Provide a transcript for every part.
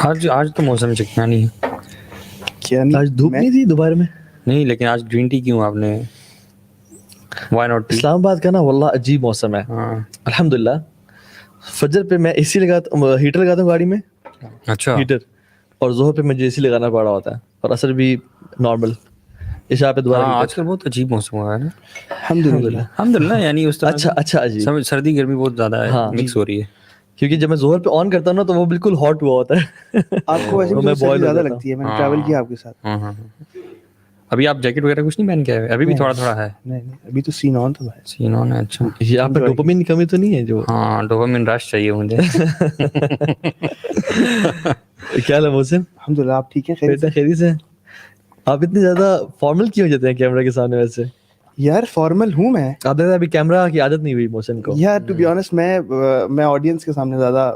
آج تو موسم چکنا نہیں ہے. کیا نہیں, آج دھوپ نہیں تھی دوپہر میں؟ نہیں, لیکن آج گرین ٹی کیوں آپ نے؟ Y not? اسلام آباد کا نا واللہ عجیب موسم ہے. ہاں الحمدللہ فجر پہ میں اے سی لگاتا ہوں, ہیٹر لگاتا ہوں گاڑی میں, اچھا. ہیٹر, اور ظہر پہ مجھے اے سی لگانا پڑا ہوتا ہے, اور عصر بھی نارمل, عشاء پہ دوبارہ ہاں ہیٹر. آج کل بہت عجیب موسم ہوا ہے نا الحمدللہ. الحمدللہ. یعنی اس طرح اچھا عجیب. سردی گرمی بہت زیادہ ہے, مکس ہو رہی ہے. کیونکہ جب میں ظہر پہ آن کرتا ہوں نا تو وہ بالکل ہاٹ ہوا ہوتا ہے. آپ کو ویسے بھی میں سردی بوائل ہو زیادہ جاتا ہوں. لگتی ہے, میں نے ٹریول کیا آپ کے ساتھ. ہاں ابھی آپ جیکٹ وغیرہ کچھ نہیں پہن کے آئے؟ ابھی بھی تھوڑا تھوڑا ہے. نہیں ابھی تو سین آن تھا بھائی. سین آن ہے. اچھا, یہ آپ میں ڈوپامین کی کمی تو نہیں ہے جو؟ ہاں ڈوپامین رش چاہیے مجھے. کیا حال ہے محسن؟ الحمدللہ. آپ ٹھیک ہیں؟ خیریت سے؟ آپ اتنے زیادہ فارمل کیوں ہو جاتے ہیں کیمرہ کے سامنے ویسے؟ یار فارمل ہوں میں. آپ دیکھتے ابھی کیمرہ کی عادت نہیں ہوئی محسن کو. یار ٹو بی آنیسٹ میں آڈینس کے سامنے زیادہ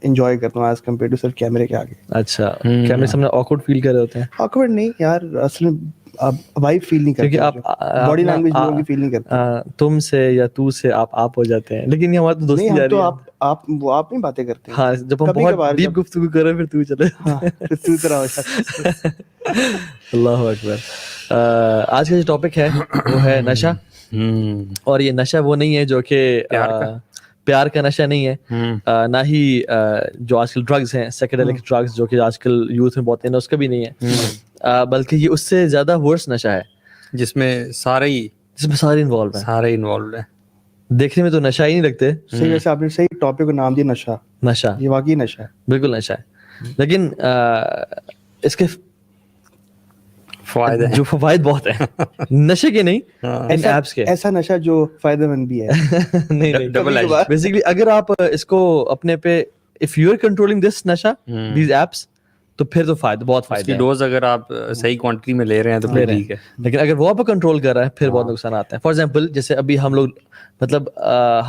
انجوائے کرتا ہوں ایز کمپیئر ٹو صرف کیمرے کے آگے. اچھا, کیمرے کے سامنے آکورڈ فیل کر رہے ہوتے ہیں؟ آکورڈ نہیں یار, اصل میں آپ وائب فیل نہیں کرتے, کیونکہ آپ باڈی لینگویج لوگوں کی فیل نہیں کرتے. تم سے یا تو سے آپ ہو جاتے ہیں, لیکن یہ ہماری تو دوستی نہیں, ہم جاری تو ہے. آپ نہیں باتیں کرتے. ہاں جب ہم بہت ڈیپ گفتگو کر رہے ہیں پھر تو چلے. ہاں پھر تو طرح ہو جاتا. اللہ اکبر. آج کا جو ٹاپک ہے وہ ہے نشہ. اور یہ نشہ وہ نہیں ہے جو کہ پیار کا نشہ نہیں ہے, نہ ہی جو آج کل ڈرگز ہیں سائیکیڈیلک ڈرگز جو کہ آج کل یوتھ میں بہت ہیں, اس کا بھی نہیں ہے, بلکہ یہ اس سے زیادہ ورس نشہ ہے جس میں سارے انوالو ہیں. دیکھنے میں تو نشہ ہی نہیں لگتے. صحیح, ویسے آپ نے صحیح ٹاپک کو نام دیا, نشہ. یہ واقعی نشہ ہے, بالکل نشہ ہے, لیکن اس کے فوائد جو فوائد بہت ہیں نشے کے نہیں, ان ایپس کے. ایسا نشہ جو فائدہ مند بھی ہے. نہیں بیسیکلی اگر آپ اس کو اپنے پہ if you are controlling this نشہ دیز ایپس تو پھر تو بہت فائدہ ہے. ڈوز اگر آپ صحیح کوانٹٹی میں لے رہے ہیں تو پھر ٹھیک ہے, لیکن اگر وہ آپ کنٹرول کر رہا ہے پھر بہت نقصانات ہیں. فار ایگزامپل جیسے ابھی ہم لوگ مطلب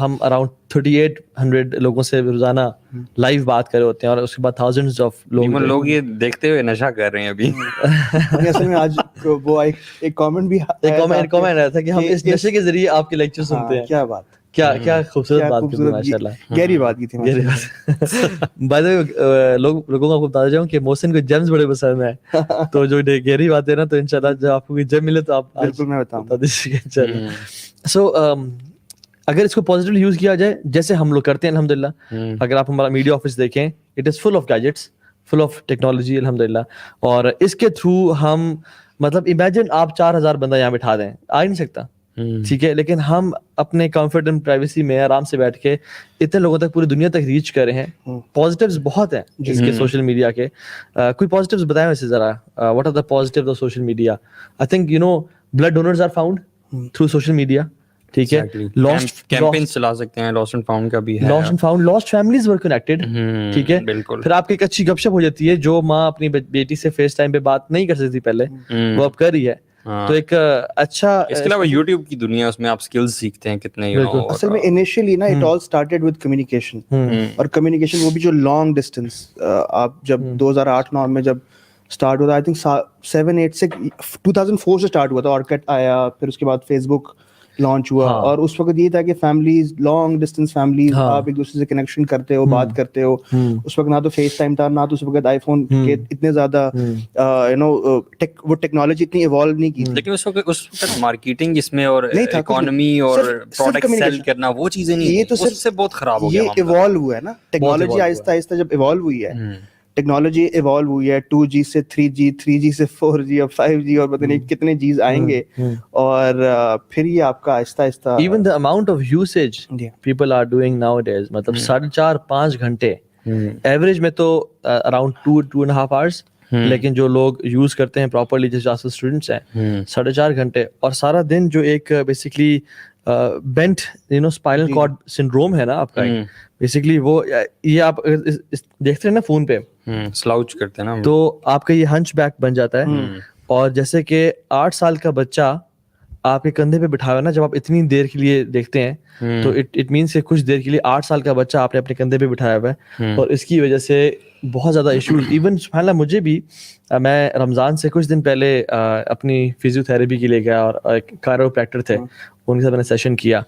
ہم اراؤنڈ 3800 لوگوں سے روزانہ لائیو بات کر رہے ہوتے ہیں, اور اس کے بعد تھاؤزنڈز آف لوگ یہ دیکتے ہوئے نشہ کر رہے ہیں ابھی. اصل میں آج وہ ایک کامنٹ بھی آیا تھا کہ ہم اس نشے کے ذریعے آپ کے لیکچر سنتے ہیں. کیا بات, کیا خوبصورت بات کی تھی ماشاءاللہ. گہری بات کی تھی. بائی دا وے لوگوں کو آپ کو بتا جاؤں کہ محسن کو جیمز بڑے پسند ہیں, تو جو گہری باتیں نا تو انشاءاللہ جب آپ کو کوئی جم ملے تو آپ بالکل میں بتا دیجیے. سو اگر اس کو پازیٹیولی یوز کیا جائے جیسے ہم لوگ کرتے ہیں الحمدللہ, اگر آپ ہمارا میڈیا آفس دیکھیں it is full of gadgets, full of technology الحمدللہ, اور اس کے تھرو ہم مطلب امیجن آپ 4000 بندہ یہاں بٹھا دیں, آ ہی نہیں سکتا, ٹھیک ہے, لیکن ہم اپنے کمفرٹ اینڈ پرائیویسی میں آرام سے بیٹھ کے اتنے لوگوں تک پوری دنیا تک ریچ کر رہے ہیں. پازیٹیوز بہت ہیں اس کے سوشل میڈیا کے. کوئی پازیٹیوز بتائیں ویسے ذرا, what are the positives of social media? I think you know blood donors are found through social media, ٹھیک ہے. لاسٹ کیمپینز چلا سکتے ہیں, لاسٹ اینڈ فاؤنڈ کا بھی ہے, لاسٹ فیملیز ور کنیکٹڈ, ٹھیک ہے. پھر آپ کی ایک اچھی گپ شپ ہو جاتی ہے, جو ماں اپنی بیٹی سے فیس ٹائم پہ بات نہیں کر سکتی پہلے, وہ اب کر رہی ہے, تو ایک اچھا. اس کے علاوہ یوٹیوب کی دنیا, اس میں آپ اسکلز سیکھتے ہیں کتنے. اصل میں انیشیلی نا it all started with communication, اور کمیونیکیشن وہ بھی جو لانگ ڈسٹینس. آپ جب 2008-9 میں جب اسٹارٹ ہوا, آئی تھنک 7-8 سے 2004 سے اسٹارٹ ہوا تھا, آرکٹ آیا, پھر اس کے بعد فیس بک لانچ ہوا, اور اس وقت یہ تھا کہ فیملیز, لانگ ڈسٹینس فیملیز, آپ ایک دوسرے سے کنیکشن کرتے ہو, بات کرتے ہو. اس وقت نہ تو فیس ٹائم تھا, نہ تو اس وقت آئی فون کے اتنے زیادہ وہ ٹیکنالوجی اتنی ایوالو نہیں کی, لیکن اس وقت مارکیٹنگ اس میں اور اکانومی اور پروڈکٹ سیل کرنا وہ چیزیں نہیں, یہ تو اس سے بہت خراب ہو گیا. یہ ایوالو ہوا ہے نا ٹیکنالوجی, آہستہ آہستہ جب ایوالو ہوئی ہے ٹیکنالوجی, ایوالو ہوئی ہے 2G سے 3G, 3G سے 4G, اور 5G, اور پتہ نہیں کتنے G's آئیں گے, اور پھر یہ آپ کا آہستہ آہستہ even the amount of usage people are doing nowadays, مطلب 4.5-5 گھنٹے ایوریج میں تو اراؤنڈ 2.5 hours, لیکن جو لوگ یوز کرتے ہیں پراپرلی, جیسے آج اسٹوڈنٹس ہیں 4.5 گھنٹے, اور سارا دن جو ایک basically bent spinal cord syndrome ہے نا آپ کا, بیسکلی وہ یہ آپ دیکھتے ہیں نا فون پہ سلاؤچ کرتے ہیں نا, تو آپ کا یہ ہنچ بیک بن جاتا ہے. اور جیسے کہ 8 سال کا بچہ آپ کے کندھے پہ بٹھا ہوا نا, جب آپ اتنی دیر کے لیے دیکھتے ہیں تو اٹ مینس کہ کچھ دیر کے لیے 8 سال کا بچہ آپ نے اپنے کندھے پہ بٹھایا ہوا ہے, اور اس کی وجہ سے بہت زیادہ ایشوز. ایون سبحان اللہ مجھے بھی, میں رمضان سے کچھ دن پہلے اپنی فزیو تھراپی کے لیے گیا, اور ایک کائروپریکٹر تھے, ان کے ساتھ میں نے سیشن کیا,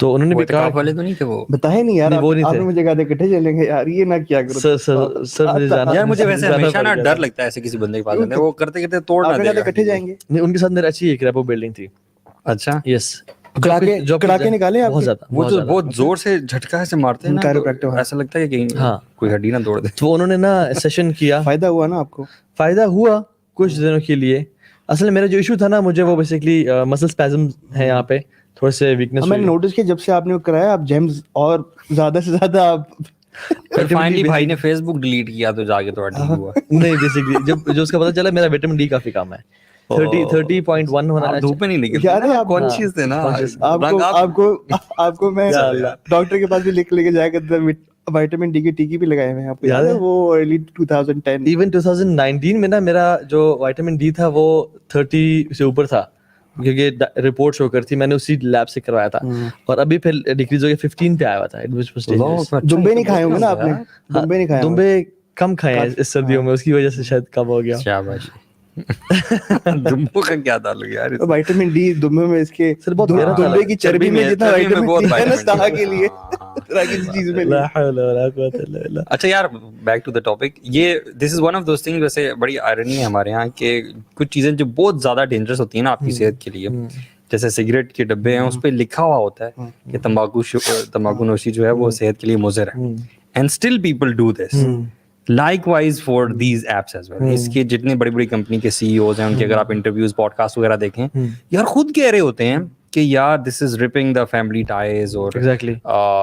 تو انہوں نے بھی کہا والے تو نہیں تھے وہ, بتائے نہیں یار, وہ نہیں آپ نے مجھے کہا تھا اکٹھے چلیں گے یار, یہ نہ کیا کرو سر یار مجھے ویسے ہمیشہ نا ڈر لگتا ہے ایسے کسی بندے کے پاس جاتے, وہ کرتے کرتے توڑ نہ دے گا. اکٹھے جائیں گے نہیں, ان کے ساتھ میرا اچھی ایک ریپو بلڈنگ تھی. اچھا, یس, کڑاکے نکالے بہت زیادہ, وہ جو بہت زور سے جھٹکا سے مارتے ہیں نا, ایسا لگتا ہے کہ کوئی ہڈی نہ توڑ دے. تو انہوں نے نا سیشن کیا, فائدہ ہوا نا آپ کو؟ فائدہ ہوا کچھ دنوں کے لیے. اصل میں میرا جو ایشو تھا نا, مجھے وہ بیسکلی مسل اسپیزم ہے یہاں پہ, تھوڑے سے ویکنس. میں نے نوٹس کیا جب سے آپ نے وہ کرایا, آپ جیمز اور زیادہ سے زیادہ آپ فائنلی بھائی نے فیس بک ڈیلیٹ کیا تو جا کے تھوڑا ٹھیک ہوا. نہیں, بیسکلی جب اس کا پتا چلا میرا وٹامن ڈی کافی کم ہے, 30.1 ہونا. دھوپ میں نہیں نکلتے یار آپ کانشیس تھے نا, آپ کو میں ڈاکٹر کے پاس بھی لکھ لے کے جایا کرتا تھا, وائٹامن ڈی کے ٹیکے بھی لگائے ہوئے ہیں آپ کو یاد ہے, وہ ارلی 2010 ایون 2019 میں نا میرا جو وائٹامن ڈی تھا وہ 30 سے اوپر تھا, کیونکہ رپورٹ شو کر تھی, میں نے اسی لیب سے کروایا تھا, اور ابھی پھر ڈیکریز ہو کے 15 پہ آیا ہوا تھا. دمبے نہیں کھائے ہوں گے نا آپ نے؟ دمبے نہیں کھائے, دمبے کم کھائے ہیں اس سردیوں میں, اس کی وجہ سے شاید کم ہو گیا. شاباش. دمبوں کا کیا تعلق یار, وائٹامن ڈی دمبے میں, اس کے دمبے کی چربی میں جتنا وائٹامن ڈی ہے نا ساہ کے لیے, چیز میں. اچھا یار, بیک ٹو دا ٹاپک, یہ this is one of those thing, ویسے بڑی آئرنی ہے ہمارے یہاں کہ کچھ چیزیں جو بہت زیادہ ڈینجرس ہوتی ہیں نا آپ کی صحت کے لیے, جیسے سگریٹ کے ڈبے ہیں, اس پہ لکھا ہوا ہوتا ہے کہ تمباکو نوشی جو ہے وہ صحت کے لیے مضر ہے, and still people do this. Likewise for these apps as well. اس کے جتنے بڑی بڑی کمپنی کے سی ای اوز ہیں, ان کے اگر آپ انٹرویوز پوڈ کاسٹ وغیرہ دیکھیں, یار خود کہہ رہے ہوتے ہیں کہ یار دس از ریپنگ دا فیملی ٹائز, اور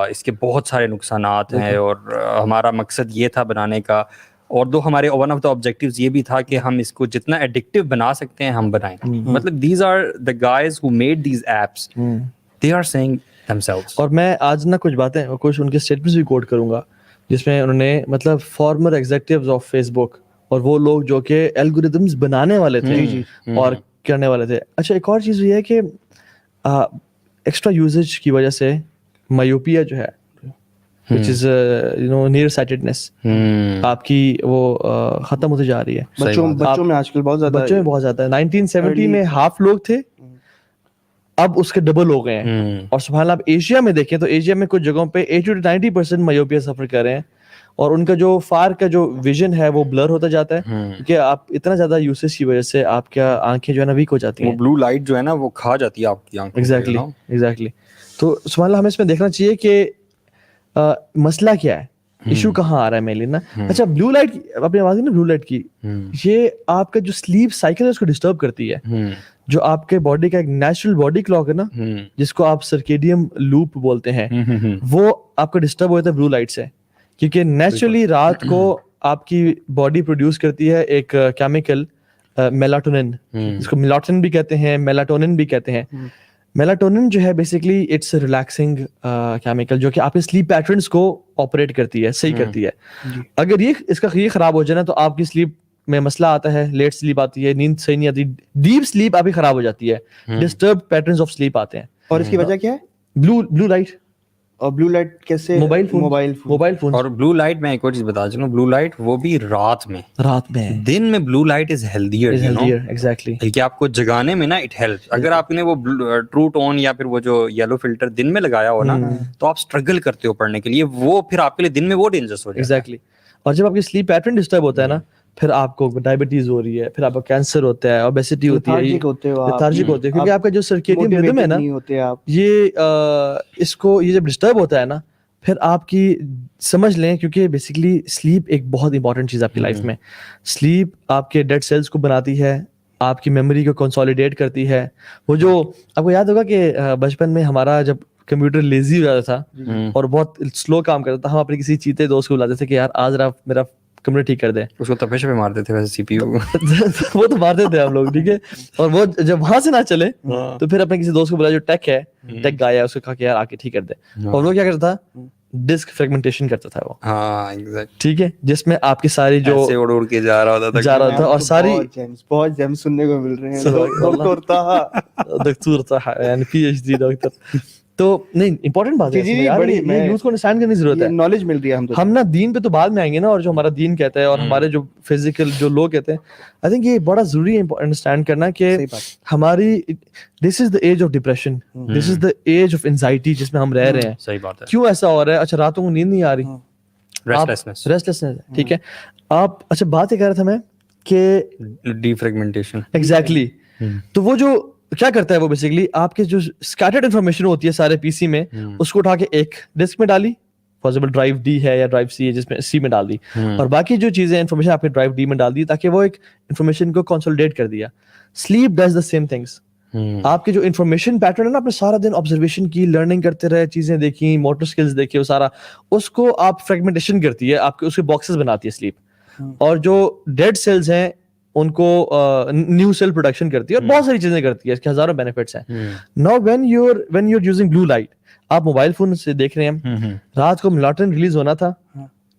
اس کے بہت سارے نقصانات ہیں, اور ہمارا مقصد یہ تھا بنانے کا, اور دو ہمارے ون آف دا آبجیکٹیوز یہ بھی تھا کہ ہم اس کو جتنا ایڈکٹیو بنا سکتے ہیں ہم بنائیں. مطلب these are the guys who made these apps, they are seeing themselves. اور میں آج نا کچھ باتیں, کچھ ان کے اسٹیٹمنٹس بھی کوٹ کروں گا, جس میں انہوں نے مطلب فارمر ایگزیکٹیوز آف فیس بک, اور وہ لوگ جو کہ الگوریدمز بنانے والے تھے اور کرنے والے تھے. اچھا, ایک اور چیز یہ ہے کہ ایکسٹرا یوزیج کی وجہ سے مایوپیا جو ہے, which is near sightedness, آپ کی وہ ختم ہوتی جا رہی ہے. بچوں میں آج کل بہت زیادہ ہے. 1970 میں ہاف لوگ تھے, اب اس کے ڈبل ہو گئے ہیں. اور سبحان اللہ, آپ ایشیا میں دیکھیں تو ایشیا میں کچھ جگہوں پہ 80-90% مایوپیا سفر کر رہے ہیں, اور ان کا جو فار کا جو ویژن ہے وہ بلر ہوتا جاتا ہے, کیونکہ آپ اتنا زیادہ یوسیج کی وجہ سے آپ کیا آنکھیں جو ہے نا ویک ہو جاتی ہیں, بلو لائٹ جو ہے نا وہ کھا جاتی ہے آپ کی آنکھوں. ایگزیکٹلی. تو سبحان اللہ, ہمیں اس میں دیکھنا چاہیے کہ مسئلہ کیا ہے, ایشو کہاں آ رہا ہے مینلی نا. اچھا, بلو لائٹ, اپنی آواز نا بلو لائٹ کی, یہ آپ کا جو سلیپ سائیکل ہے اس کو ڈسٹرب کرتی ہے. جو آپ کے باڈی کا ایک نیچرل باڈی کلاک ہے نا, جس کو آپ سرکیڈیم لوپ بولتے ہیں, وہ آپ کا ڈسٹرب ہوتا ہے بلو لائٹ سے, کیونکہ نیچرلی رات کو آپ کی باڈی پروڈیوس کرتی ہے ایک کیمیکل میلاٹونن, جس کو میلاٹونن بھی کہتے ہیں, میلاٹونن بھی کہتے ہیں. میلاٹونن جو ہے بیسکلی اٹس ریلیکسنگ کیمیکل, جو کہ آپ کے سلیپ پیٹرنس کو آپریٹ کرتی ہے, صحیح کرتی ہے. اگر یہ اس کا یہ خراب ہو جائے نا, تو آپ کی سلیپ میں مسئلہ آتا ہے, لیٹ سلیپ آتی ہے, نیند صحیح نہیں آتی, ڈیپ سلیپ آپ کی خراب ہو جاتی ہے, ڈسٹرب پیٹرنز آف سلیپ آتے ہیں. اور اس کی وجہ کیا ہے؟ Blue light. اور بلو لائٹ کیسے؟ Mobile phone. اور بلو لائٹ میں ایک اور چیز بتا چلوں, بلو لائٹ وہ بھی رات میں, دن میں blue light is healthier. Exactly, کہ آپ کو جگانے میں نا اٹ ہیلپس. اگر آپ نے وہ ٹرو ٹون یا پھر وہ جو یلو فلٹر دن میں لگایا ہو نا, تو آپ اسٹرگل کرتے ہو پڑھنے کے لیے, وہ پھر آپ کے لیے دن میں وہ ڈینجرس ہو جاتا ہے. ایگزیکٹلی. اور جب آپ کی سلیپ پیٹرن ڈسٹرب ہوتا ہے نا, پھر آپ کو ڈائبٹیز ہو رہی ہے, پھر آپ کو کینسر ہوتا ہے, اوبیسٹی ہوتی ہے, لیتھارجک ہوتے ہیں, کیونکہ آپ کا جو سرکیڈیم ریدم ہے نا, یہ اس کو یہ جب ڈسٹرب ہوتا ہے نا, پھر آپ کی سمجھ لیں, کیونکہ بیسکلی سلیپ ایک بہت امپورٹنٹ چیز ہے آپ کی لائف میں. سلیپ آپ کے ڈیڈ سیلس کو بناتی ہے, آپ کی میموری کو کنسولیڈیٹ کرتی ہے. وہ جو آپ کو یاد ہوگا کہ بچپن میں ہمارا جب کمپیوٹر لیزی ہو جاتا تھا اور بہت سلو کام کرتا تھا, ہم اپنے کسی چیتے دوست کو بلاتے تھے کہ یار آج میرا کمپیوٹر ٹھیک کر دے. اس کو تپش پہ مارتے تھے ویسے سی پی یو وہ تو مارتے تھے ہم لوگ, ٹھیک ہے. اور وہ جب وہاں سے نہ چلے تو پھر اپنے کسی دوست کو بلایا جو ٹیک ہے, ٹیک گایا, اس کو کہا کہ یار آ کے ٹھیک کر دے. اور وہ کیا کرتا تھا, ڈسک فریگمنٹیشن کرتا تھا وہ. ہاں ایگزیکٹ, ٹھیک ہے, جس میں آپ کی ساری جو اڑ کے جا رہا تھا اور ساری بہت جیمز سننے کو مل رہے ہیں. دکتور تھا یعنی پی ایچ ڈی ڈاکٹر. تو نہیں امپورٹنٹ بات ہے یار, یہ یوتھ کو انڈرسٹینڈ کرنے کی ضرورت ہے. نالج مل رہی ہے ہم نا دین پہ تو بعد میں آئیں گے نا, اور جو ہمارا دین کہتا ہے اور ہمارے جو فزیکل جو لوگ کہتے ہیں, آئی تھنک یہ بڑا ضروری ہے انڈرسٹینڈ کرنا کہ ہماری this is the age of depression, this is the age of anxiety جس میں ہم رہ رہے ہیں. صحیح بات ہے. کیوں ایسا ہو رہا ہے؟ اچھا راتوں کو نیند نہیں آ رہی, ریسٹلیسنس, ٹھیک ہے. آپ اچھا بات یہ کہہ رہا تھا میں کہ ڈی فریگمنٹیشن, ایگزیکٹلی. تو وہ جو کیا کرتا ہے وہ بیسیکلی آپ کے جو اسکیٹرڈ انفارمیشن ہوتی ہے سارے پی سی میں, اس کو اٹھا کے ایک ڈسک میں ڈالی, فار ایگزامپل ڈرائیو ڈی ہے یا ڈرائیو سی ہے جس میں سی میں ڈال دی, اور باقی جو چیزیں انفارمیشن آپ نے ڈرائیو ڈی میں ڈال دی, تاکہ وہ ایک انفارمیشن کو کنسولیڈیٹ کر دیا. Slip does the same things. آپ کے جو انفارمیشن پیٹرن ہے نا, آپ نے سارا دن آبزرویشن کی, لرننگ کرتے رہے, چیزیں دیکھی, موٹر اسکلز دیکھے, وہ سارا اس کو آپ فریگمنٹیشن کرتی ہے, آپ کے اس کے باکسز بناتی ہے سلیپ. اور جو ڈیڈ سیلز ہیں ان کو نیو سیل پروڈکشن کرتی ہے, اور بہت ساری چیزیں کرتی ہے, اس کے ہزاروں بینیفٹس ہیں. Now when you are using blue light, آپ موبائل فون سے دیکھ رہے ہیں, رات کو میلاٹونن ریلیز ہونا تھا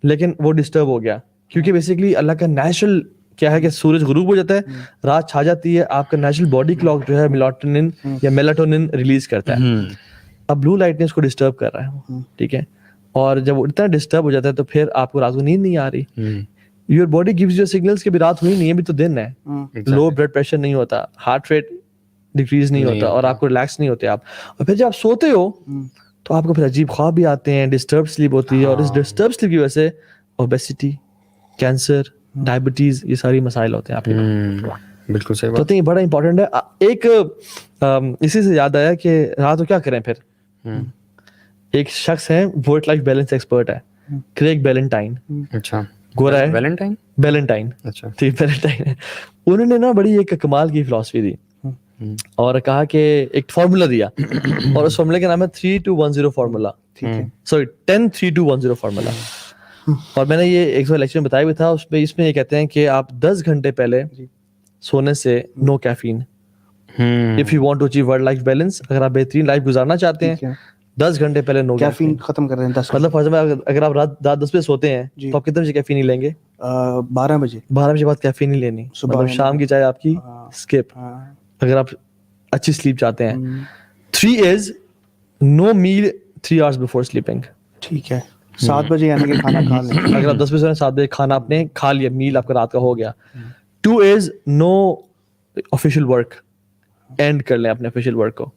لیکن وہ ڈسٹرب ہو گیا, کیونکہ بیسیکلی اللہ کا نیچرل کیا ہے کہ سورج غروب ہو جاتا ہے, رات چھا جاتی ہے, آپ کا نیچرل باڈی کلاک جو ہے میلاٹونن یا میلاٹونن ریلیز کرتا ہے. اب بلو لائٹ نے اس کو ڈسٹرب کر رہا ہے, ٹھیک ہے. اور جب وہ اتنا ڈسٹرب ہو جاتا ہے تو پھر آپ کو رات کو نیند نہیں آ رہی. Your body gives you signals کہ بھی رات ہوئی نہیں ہے, بھی تو دن ہے, لو بلڈ پریشر نہیں ہوتا, ہارٹ ریٹ ڈیکریز نہیں ہوتا, اور آپ کو ریلیکس نہیں ہوتے آپ. اور پھر جب آپ سوتے ہو تو آپ کو پھر عجیب خواب بھی آتے ہیں, ڈسٹرب سلیپ ہوتی ہے, اور اس ڈسٹرب سلیپ کی وجہ سے اوبیسٹی, کینسر, ڈائبٹیز, یہ ساری مسائل ہوتے ہیں آپ کے. بالکل صحیح بات. تو یہ بڑا امپورٹنٹ ہے. ایک اسی سے یاد آیا کہ رات کو کیا کریں پھر. ایک شخص ہے ورک لائف بیلنس ایکسپرٹ ہے, کریگ بیلنٹائن. اچھا, گورا ہے, بیلنٹائن. اچھا ٹھیک, بیلنٹائن ہے. انہوں نے نا بڑی ایک کمال کی فلاسفی دی, اور کہا کہ ایک فارمولا دیا, اور اس فارمولے کا نام ہے 3210 فارمولا. Sorry 10-3-2-1-0 formula. اور میں نے یہ ایک لیکچر میں بتایا بھی تھا, اس میں یہ کہتے ہیں کہ آپ 10 گھنٹے پہلے سونے سے no caffeine. If you want to achieve work life balance, اگر آپ بہترین لائف گزارنا چاہتے ہیں, 10 گھنٹے پہلے نو کیفین ختم کر رہے ہیں. مطلب اگر آپ رات 10 بجے سوتے ہیں تو آپ کتنے بجے کیفین نہیں لیں گے؟ 12 بجے بعد کیفین نہیں لینی. مطلب شام کی چائے آپ کی اسکپ, اگر آپ اچھی سلیپ چاہتے ہیں. 3 از نو میل 3 hours before sleeping. ٹھیک ہے, 7 بجے یعنی کہ کھانا کھا لیں. اگر آپ 10 بجے 7 بجے کھانا آپ نے کھا لیا, میل آپ کا رات کا ہو گیا. 2 از نو آفیشیل ورک, اینڈ کر لیں اپنے آفیشیل ورک کو,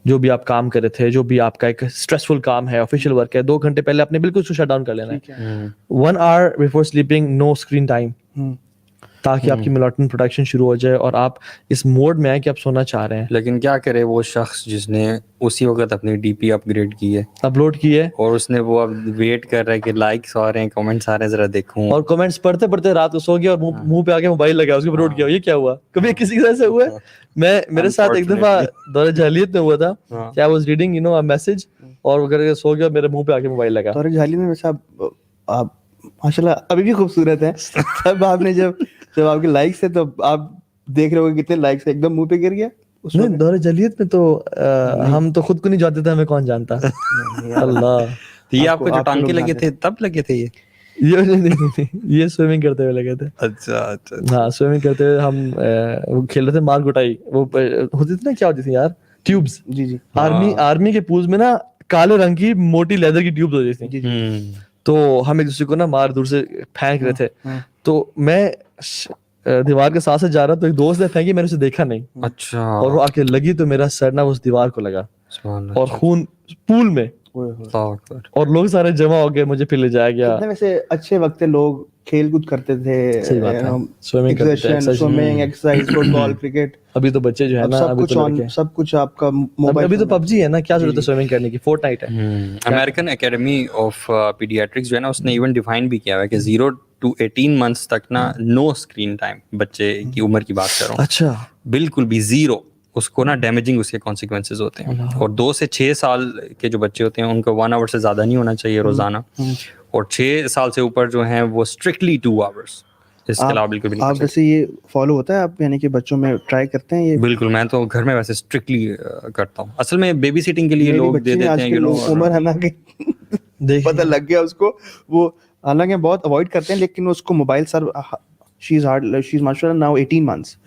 جو بھی آپ کام کر رہے تھے, جو بھی آپ کا ایک اسٹریسفل کام ہے, آفیشیل ورک ہے, 2 گھنٹے پہلے آپ نے بالکل اس کو شٹ ڈاؤن کر لینا ہے. 1 hour before sleeping نو اسکرین ٹائم, تاکہ آپ کی میلاٹونن پروڈکشن شروع ہو جائے اور آپ اس موڈ میں آئیں کہ آپ سونا چاہ رہے ہیں. لیکن کیا کرے وہ شخص جس نے اسی وقت اپنی ڈی پی اپگریڈ کی ہے, اپلوڈ کی ہے, اور اس نے وہ اب ویٹ کر رہا ہے کہ لائکس آ رہے ہیں, کمنٹس آ رہے ہیں, ذرا دیکھوں, اور کمنٹس پڑھتے پڑھتے رات کو سو گیا اور منہ پہ آ کے موبائل لگا, اس کو اپلوڈ کیا. یہ کیا ہوا؟ کبھی کسی کے ساتھ ہوا ہے؟ میرے ساتھ ایک دفعہ دور جاہلیت میں ہوا تھا کہ I was reading a message, اور وہ کر کے سو گیا, میرے منہ پہ آ کے موبائل لگا. دور جاہلیت میں ویسے آپ ماشاء اللہ ابھی بھی خوبصورت ہیں. تب آپ نے جب آپ کے لائکس ہے تو آپ دیکھ رہے ہو کہ کتنے لائکس ایک دم منہ پہ گر گیا. نہیں, دور جاہلیت میں تو ہم تو خود کو نہیں جانتے تھے, ہمیں کون جانتا. اللہ, یہ آپ کو جو ٹانکے لگے تھے تب لگے تھے؟ یہ سوئمنگ کرتے ہوئے لگے تھے. اچھا, ہاں سوئمنگ کرتے ہوئے ہم کھیل رہے تھے مار گٹائی. وہ ہوتی تھی نا, کیا ہوتی تھی یار, ٹیوبس. جی آرمی کے پولز میں نا کالے رنگ کی موٹی لیدر کی ٹیوبس ہوتی تھی, تو ہم ایک دوسرے کو نا مار دور سے پھینک رہے تھے. تو میں دیوار کے ساتھ سے جا رہا, تو ایک دوست نے پھینکی, میں نے اسے دیکھا نہیں. اچھا, اور وہ آ کے لگی تو میرا سر نا اس دیوار کو لگا, اور خون پول میں, اور لوگ سارے جمع ہو گئے, مجھے پھر لے جایا گیا. ویسے اچھے وقت لوگ کھیل کود کرتے تھے, سوئمنگ, ایکسرسائز, فٹ بال, کرکٹ. ابھی تو بچے جو ہے نا, سب کچھ آپ کا موبائل, ابھی تو پب جی ہے نا, کیا ضرورت ہے سوئمنگ کرنے کی, فورٹ نائٹ ہے. امریکن اکیڈمی آف پیڈیاٹرکس جو ہے نا, اس نے ایون ڈیفائن بھی کیا ہوا ہے کہ 0 to 18 months تک نا نو اسکرین ٹائم. بچے کی عمر کی بات کر رہا ہوں. اچھا, بالکل بھی 0. اس کو نا ڈیمیجنگ اس کے کانسیکوینسز ہوتے ہیں. اور 2 سے 6 سال کے جو بچے ہوتے ہیں ان کو 1 hour سے زیادہ نہیں ہونا چاہیے روزانہ, اور 6 سال سے اوپر جو ہیں وہ اسٹرکٹلی 2 hours. اس کے علاوہ بالکل بھی نہیں. آپ جیسے یہ فالو ہوتا ہے, آپ یعنی کہ بچوں میں ٹرائی کرتے ہیں یہ؟ بالکل, میں تو گھر میں ویسے اسٹرکٹلی کرتا ہوں. اصل میں بیبی سیٹنگ کے لیے لوگ دے دیتے ہیں, عمر ہے نا کہ پتہ لگ گیا اس کو, وہ حالانکہ بہت اوائڈ کرتے ہیں, لیکن اس کو mobile sir she's mashallah now 18 months.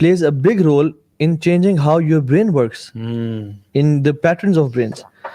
plays a big role in changing how your brain works, in the patterns of brains.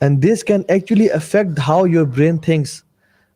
and this can actually affect how your brain thinks.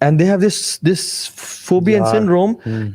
And they have this phobia and syndrome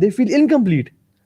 they feel incomplete.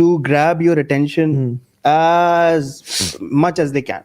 To grab your attention as much as they can.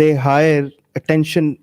they hire attention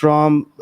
from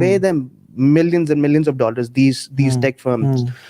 pay them millions and millions of dollars, these tech firms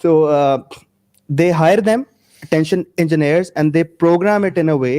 So they hire them attention engineers and they program it in a way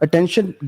attention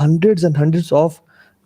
hundreds and hundreds of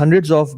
hundreds of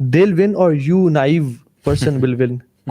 they'll win or you naive person will win.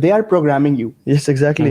they are programming you. Yes, exactly.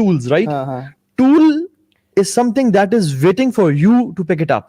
tools, right? Tool is something that is waiting for you to pick it up.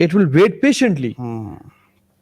It will wait patiently.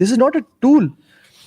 this is not a tool.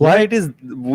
Why it is,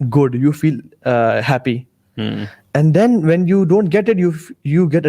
good, you feel happy, and then when you don't get it, you get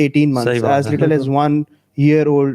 18 months, as little as 1 year old,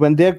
when they are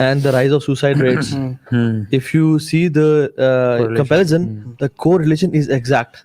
and the rise of suicide rates. If you see the comparison, the correlation is exact.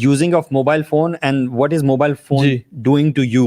using of mobile phone and what is mobile phone doing to you,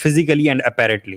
physically and apparently.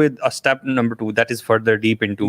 with a step number 2 that is further deep into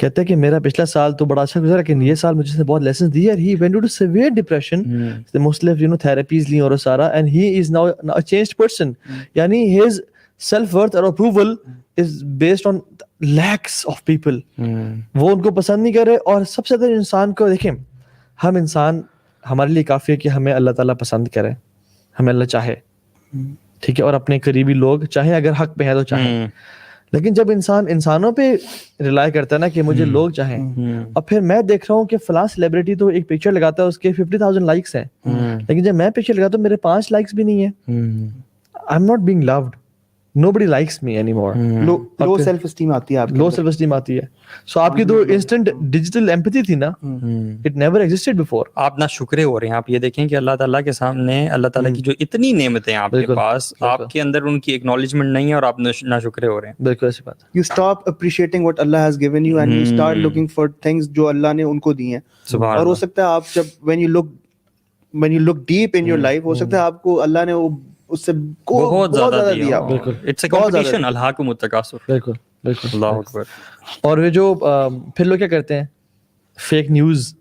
کہتے ہیں کہ میرا پچھلا سال تو بڑا اچھا گزرا لیکن یہ سال مجھے بہت lessons the. He went into severe depression, the Muslim therapies لی اور سارا, and he is now a changed person. یعنی his self worth اور approval is based on lakhs of people. وہ ان کو پسند نہیں کر رہے. اور سب سے زیادہ انسان کو دیکھیں, ہم انسان ہمارے لیے کافی ہے کہ ہمیں اللہ تعالیٰ پسند کرے, ہمیں اللہ چاہے, ٹھیک ہے, اور اپنے قریبی لوگ چاہیں, اگر حق پہ ہیں تو چاہیں. لیکن جب انسان انسانوں پہ ریلائی کرتا ہے نا کہ مجھے لوگ چاہیں, اور پھر میں دیکھ رہا ہوں کہ فلاں سیلیبریٹی تو ایک پکچر لگاتا ہے اس کے 50,000 لائکس ہیں, لیکن جب میں پکچر لگاتا ہوں میرے 5 لائکس بھی نہیں ہیں. I am not being loved, nobody likes me anymore. Low self esteem آتی ہے آپ لو سیلف اسٹیم آتی ہے. سو آپ کی جو انسٹنٹ ڈیجیٹل ایمپتھی تھی نا, اٹ نیور ایگزسٹڈ بیفور. آپ نہ شکرے ہو رہے ہیں. آپ یہ دیکھیں کہ اللہ تعالیٰ کے سامنے اللہ تعالیٰ کی جو اتنی نعمتیں ہیں آپ کے پاس, آپ کے اندر ان کی ایکنالجمنٹ نہیں ہے اور آپ نہ شکرے ہو رہے ہیں. بالکل ایسی بات. You stop appreciating what Allah has given you and you start looking for things جو اللہ نے ان کو دی ہیں. اور ہو سکتا ہے آپ جب when you look deep in your life, ہو سکتا ہے آپ کو اللہ نے اس سے بہت زیادہ دیا. بالکل. اٹس اے کمپٹیشن, الہاکم التکاثر. بالکل بالکل. اللہ اکبر. اور وہ جو پھر لوگ کیا کرتے ہیں, فیک نیوز,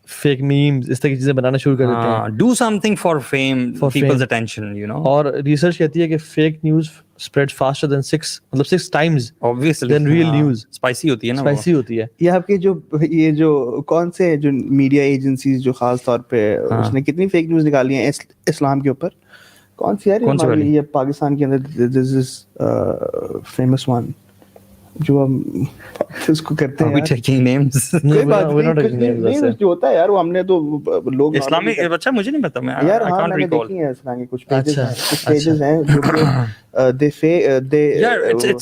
فیک میمز, اس طرح کی چیزیں بنانا شروع کر دیتے ہیں. Do something for fame, people's attention, you know. اور ریسرچ کہتی ہے کہ fake news spread faster than 6 times obviously than real news. Spicy ہوتی ہے نا, اسپائسی ہوتی ہے. یہ آپ کے یہ جو کون سے جو میڈیا ایجنسیز جو خاص طور پہ اس نے کتنی فیک نیوز نکالی ہیں اسلام کے اوپر, کون سی یار یہ پاکستان کے اندر دس از فیمس ون جو ہم اس کو کرتے ہیں جو ہوتا ہے یار, وہ ہم نے تو لوگ اسلامک, اچھا مجھے نہیں پتا, میں یار ہاں میں نے دیکھی ہے اس طرح کے کچھ پیجز ہیں جو کہ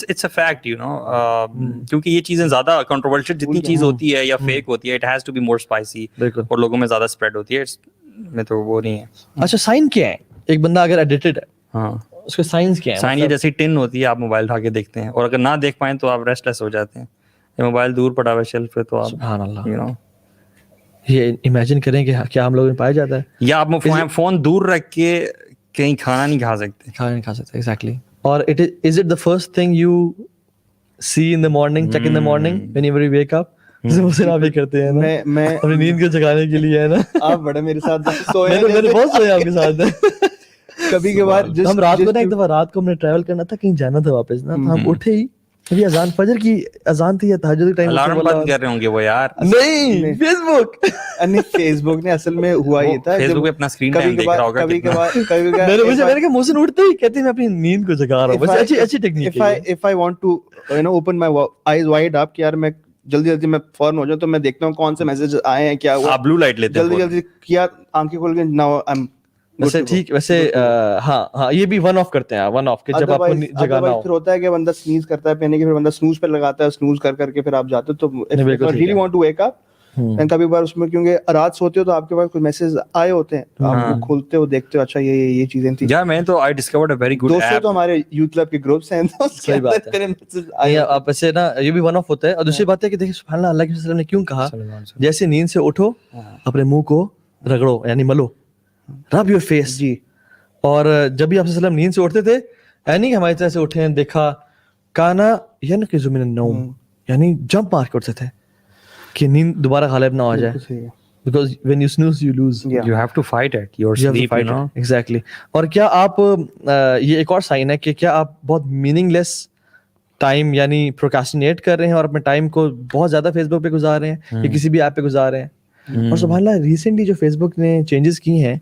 it's a fact, you know, کیونکہ یہ چیزیں زیادہ کنٹروورشل جتنی چیز ہوتی ہے یا فیک ہوتی ہے, it has to be more spicy اور لوگوں میں زیادہ اسپریڈ ہوتی ہے. میں تو وہ نہیں ہے. اچھا سائن کیا ہے, ایک بندہ اگر ایڈکٹڈ ہے, ہاں اس کا سائنس کیا ہے؟ سائن یہ جیسی ٹن ہوتی ہے, آپ موبائل اٹھا کے دیکھتے ہیں اور اگر نہ دیکھ پائیں تو آپ ریسٹلیس ہو جاتے ہیں. یہ موبائل دور پڑا ہوا شیلف پہ تو آپ, سبحان اللہ, یو نو, یہ امیجن کریں کہ کیا ہم لوگوں میں پایا جاتا ہے. یا آپ فون دور رکھ کے کہیں کھانا نہیں کھا سکتے. ایگزیکٹلی. اور is it the first thing you see in the morning, check in the morning whenever you wake up, جیسے آپ یہ کرتے ہیں نا, میں اپنی نیند کو جگانے کے لیے, ہے نا, آپ بڑے میرے ساتھ سوئے, میں نے بہت سویا آپ کے ساتھ. کبھی کبھار ہم رات کو نا, ایک دفعہ رات کو ہم نے ٹریول کرنا تھا, کہیں جانا تھا واپس نا, ہم اٹھے ہی ابھی اذان فجر کی اذان تھی یا تہجد کے ٹائم, الارم بند کر رہے ہوں گے وہ یار. نہیں, فیس بک نے اصل میں ہوا یہ تھا, فیس بک پہ اپنا اسکرین ٹائم دیکھ رہا ہوگا. کبھی کبھار میں نے کہا منہ سے اٹھتے ہی کہتے ہیں میں اپنی نیند کو جگا رہا ہوں. ویسے اچھی ٹیکنیک ہے. if I want to open my eyes wide up کہ یار میں جلدی میں فوراً ہو جاؤں, تو میں دیکھتا ہوں کون سے میسج آئے ہیں, کیا ہوا, آپ بلو لائٹ لیتے ہیں جلدی کیا, آنکھیں کھول کے now I'm ویسے ٹھیک. ویسے ہاں یہ بھی ون آف کرتے ہیں, ون آف, کہ جب آپ کو جگانا ہو. پھر ہوتا ہے کہ بندہ سنیز کرتا ہے پہنے کے, پھر بندہ سنوز پہ لگاتا ہے, سنوز کر کے پھر آپ جاتے ہو. تو really want to wake up, کبھی بار اس میں کیونکہ رات سوتے ہو تو آپ کے پاس کچھ میسج آئے ہوتے ہیں, آپ کھولتے ہو, دیکھتے ہو, اچھا یہ چیزیں تھیں. یار میں تو I discovered a very good دوستوں تو ہمارے یوتھ کلب کے گروپس ہیں, صحیح بات ہے. آپ ایسے نا, یہ بھی ون آف ہوتا ہے. اور دوسری بات ہے کہ دیکھیں سبحان اللہ, اللہ کے وسلم نے کیوں کہا, جیسے نیند سے اٹھو اپنے منہ کو رگڑو, یعنی ملو, رب یور فیس. جی. اور جب بھی آپ صلی اللہ علیہ وسلم نیند سے اٹھتے تھے, یعنی ہماری طرح سے اٹھے ہیں, دیکھا کانا ینقظ من النوم, یعنی جمپ مار کے اٹھتے تھے کہ نیند دوبارہ غالب نہ ہو جائے. Because when you snooze you lose. You have to fight it. Your sleep, you know. Exactly. اور کیا آپ یہ ایک اور سائن ہے کہ کیا آپ بہت میننگ لیس ٹائم یعنی پروکاسٹینیٹ کر رہے ہیں اور اپنے ٹائم کو بہت زیادہ فیس بک پہ گزار رہے ہیں یا کسی بھی ایپ پہ گزار رہے ہیں. اور سبحان اللہ ریسنٹلی جو فیس بک نے چینجز کی ہیں,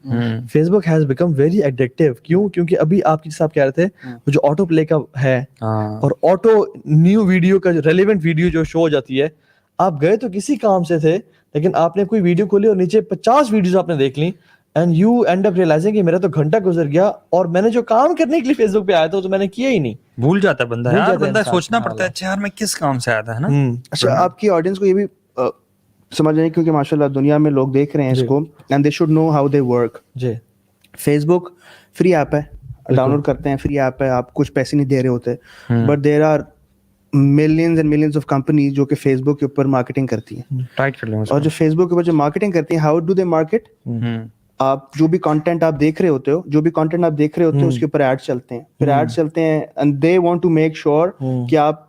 Facebook has become very addictive. کیوں؟ کیونکہ ابھی آپ کی صاحب کہہ رہے تھے وہ جو آٹو پلے کا ہے اور آٹو نیو ویڈیو کا جو ریلیونٹ ویڈیو جو شو ہو جاتی ہے, آپ گئے تو کسی کام سے تھے لیکن آپ نے کوئی ویڈیو کھولی اور نیچے 50 ویڈیوز آپ نے دیکھ لی, and you end up realizing کہ میرا تو گھنٹہ گزر گیا اور میں نے جو کام کرنے کے لیے فیس بک پہ آیا تھا تو میں نے کیا ہی نہیں. بھول جاتا ہے بندہ یار, بندہ سوچنا پڑتا ہے اچھا یار میں کس کام سے آیا تھا, ہے نا. اچھا آپ کی آڈینس کو یہ بھی سمجھ رہے ہیں کیونکہ ماشاء اللہ دنیا میں لوگ دیکھ رہے ہیں اس کو, and they should know how they work. جی. فیس بک فری ایپ ہے, ڈاؤن لوڈ کرتے ہیں, فری ایپ ہے, آپ کچھ پیسے نہیں دے رہے ہوتے, but there are millions and millions of companies جو کہ فیس بک کے اوپر مارکیٹنگ کرتی ہیں. اور جو فیس بک کے اوپر جو مارکیٹنگ کرتی ہیں, ہاؤ ڈو دے مارکیٹ, آپ جو بھی کانٹینٹ آپ دیکھ رہے ہوتے ہو اس کے اوپر ایڈ چلتے ہیں, پھر ایڈ چلتے ہیں, and they want to make sure کہ آپ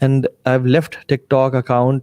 and I've left TikTok account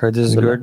This is good.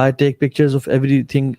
I take pictures of everything,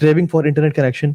craving for internet connection.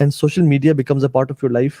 and social media becomes a part of your life.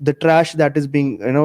the trash that is being, you know,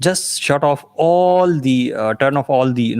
just shut off all the turn off all the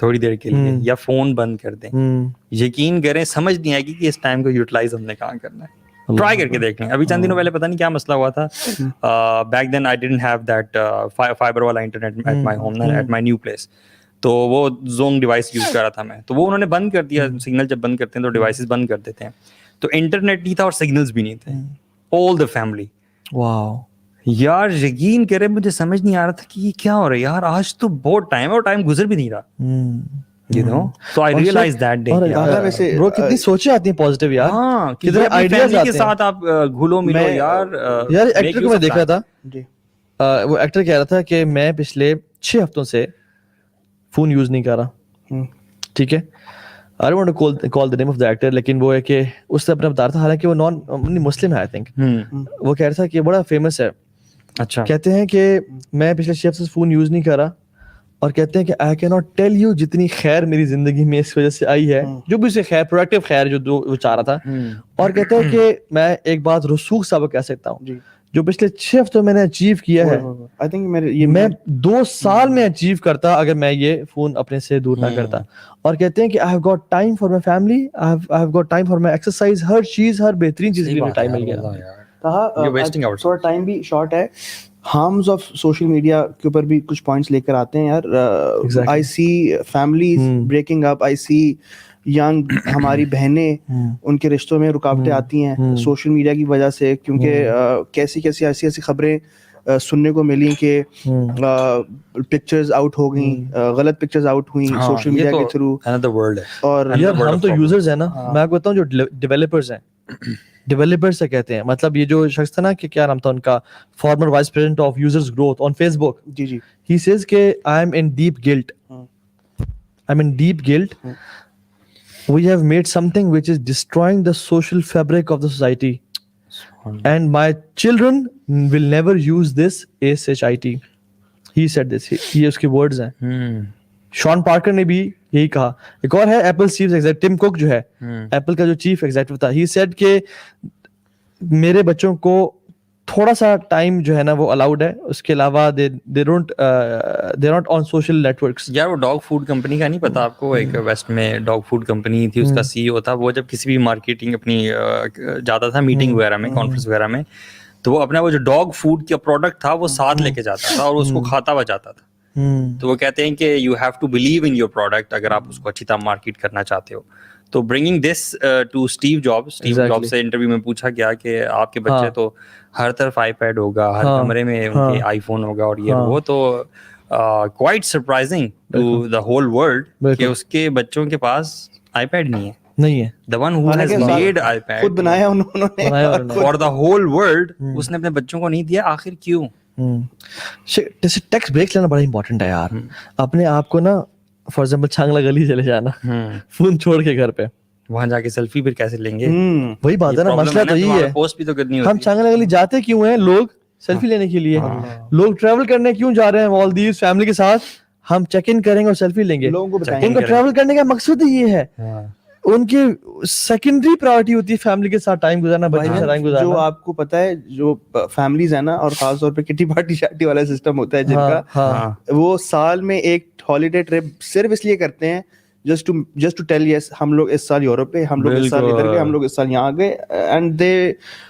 تھوڑی دیر کے لیے, یا phone بند کر دیں. یقین کریں سمجھ نہیں آئے گی کہ اس ٹائم کو یوٹیلائز ہم نے کہاں کرنا ہے. ٹرائی کر کے دیکھ لیں. ابھی چند دنوں پہلے پتہ نہیں کیا مسئلہ ہوا تھا. Back then I didn't have that fiber والا internet at my home, at my new place. تو وہ زونگ ڈیوائس یوز کر رہا تھا میں, تو وہ انہوں نے بند کر دیا. سگنل جب بند کرتے ہیں تو ڈیوائسز بند کر دیتے ہیں. تو انٹرنیٹ نہیں تھا اور سگنلز بھی نہیں تھے. آل دا فیملی. واو یار یقین کرے مجھے سمجھ نہیں آ رہا تھا کہ یہ کیا ہو رہا ہے یار. آج تو بہت ٹائم ہے اور ٹائم گزر بھی نہیں رہا. You know, so I realized that day. Bro, کتنی سوچیں آتی ہیں پازیٹیو یار. ہاں, کتنے آئیڈیاز آتے ہیں. کے ساتھ آپ گھلو ملو یار. یار ایکٹر کو میں دیکھ رہا تھا, وہ ایکٹر کہہ رہا تھا کہ میں پچھلے 6 ہفتوں سے فون یوز نہیں کر رہا. ٹھیک ہے, I don't want to call the name of the actor, لیکن وہ ہے کہ اس سے اپنا بتا رہا تھا, حالانکہ وہ نان مسلم ہے آئی تھنک. وہ کہہ رہا تھا کہ بڑا فیمس ہے. اچھا, کہتے ہیں کہ میں پچھلے 6 ہفتے سے فون یوز نہیں کر رہا, اور کہتے ہیں کہ I can not tell you جتنی خیر میری زندگی میں اس وجہ سے آئی ہے, جو بھی اسے خیر پروڈکٹیو خیر جو وہ چاہ رہا تھا. اور کہتے ہیں کہ میں ایک بات رسوخ صاحب کہہ سکتا ہوں, جو پچھلے 6 ہفتوں میں نے اچیو کیا ہے, میں 2 سال میں اچیو کرتا اگر میں یہ فون اپنے سے دور نہ کرتا. اور کہتے ہیں کہ I have got time for my family, I have got time for my exercise, ہر چیز, ہر بہترین چیز کے لیے ٹائم مل گیا. تھوڑا ٹائم بھی شارٹ ہے. ہارمز آف سوشل میڈیا کے اوپر بھی کچھ پوائنٹس لے کر آتے ہیں یار. آئی سی فیملیز بریکنگ اپ, آئی سی ینگ ہماری بہنیں, ان کے رشتوں میں رکاوٹیں آتی ہیں سوشل میڈیا کی وجہ سے, کیونکہ کیسی کیسی ایسی خبریں سننے کو ملی کہ پکچرز آؤٹ ہو گئیں, غلط پکچرز آؤٹ ہوئیں سوشل میڈیا کے تھرو. اور یار ہم تو یوزرز ہیں نا, میں آپ کو بتاؤں جو ڈیولپرز ہیں, ڈیولپرز سے کہتے ہیں, مطلب یہ جو شخص تھا نا, کہ کیا نام تھا ان کا, former vice president of users growth on Facebook. جی ہی سیز کہ I am in deep guilt, we have made something which is destroying the social fabric of the society, and my children will never use this ASHIT. He said this, یہ اس کے words ہیں. شان Parker نے بھی یہی کہا. ایک اور ہے ایپل چیف ایگزیکٹو, ٹم کوک جو ہے ایپل کا جو چیف ایگزیکٹو تھا, ہی سیڈ کہ میرے بچوں کو تھوڑا سا ٹائم جو ہے نا وہ الاؤڈ ہے, اس کے علاوہ they not on social networks. یار وہ ڈاگ فوڈ کمپنی کا نہیں پتا آپ کو, ایک ویسٹ میں ڈاگ فوڈ کمپنی تھی, اس کا CEO تھا. وہ جب کسی بھی مارکیٹنگ اپنی جاتا تھا میٹنگ وغیرہ میں, کانفرنس وغیرہ میں, تو وہ اپنا وہ جو ڈاگ فوڈ کا پروڈکٹ تھا وہ ساتھ لے کے جاتا تھا اور اس کو کھاتا ہوا جاتا تھا. تو وہ کہتے ہیں کہ you have to believe in your product اگر آپ اس کو اچھی طرح مارکیٹ کرنا چاہتے ہو. تو bringing this to Steve Jobs سے انٹرویو میں پوچھا گیا کہ آپ کے بچے تو ہر طرف آئی پیڈ ہوگا, ہر کمرے میں ان کے آئی فون ہوگا اور یہ وہ, تو quite surprising to the whole world کہ اس کے بچوں کے پاس آئی پیڈ نہیں ہے. The one who has made iPad خود بنایا انہوں نے for the whole world, اس نے اپنے بچوں کو نہیں دیا. آخر کیوں؟ جیسے ٹیکس بریک لینا بڑا امپورٹنٹ ہے یار. اپنے آپ کو نا فار ایگزامپل چھانگلا گلی چلے جانا, فون چھوڑ کے گھر پہ, وہاں جا کے سیلفی پھر کیسے لیں گے؟ وہی بات ہے نا, مسئلہ تو یہی ہے. پوسٹ بھی تو کرنی ہوتی ہے. ہم چھانگلا گلی جاتے کیوں ہیں لوگ؟ سیلفی لینے کے لیے. لوگ ٹریول کرنے کیوں جا رہے ہیں مالدیوز فیملی کے ساتھ؟ ہم چیک ان کریں گے اور سیلفی لیں گے. ان کا ٹریول کرنے کا مقصد ہی یہ ہے. ان کی سیکنڈری پرائورٹی ہوتی ہے فیملی کے ساتھ ٹائم گزارنا, بچوں کے ساتھ ٹائم گزارنا. جو آپ کو پتا ہے جو فیملیز ہیں نا, اور خاص طور پہ کٹی پارٹی شارٹی والا سسٹم ہوتا ہے جن کا, وہ سال میں ایک ہالیڈے ٹرپ صرف اس لیے کرتے ہیں just to tell yes ہم لوگ اس سال یورپ گئے, ہم لوگ اس سال ادھر گئے, ہم لوگ اس سال یہاں گئے, اینڈ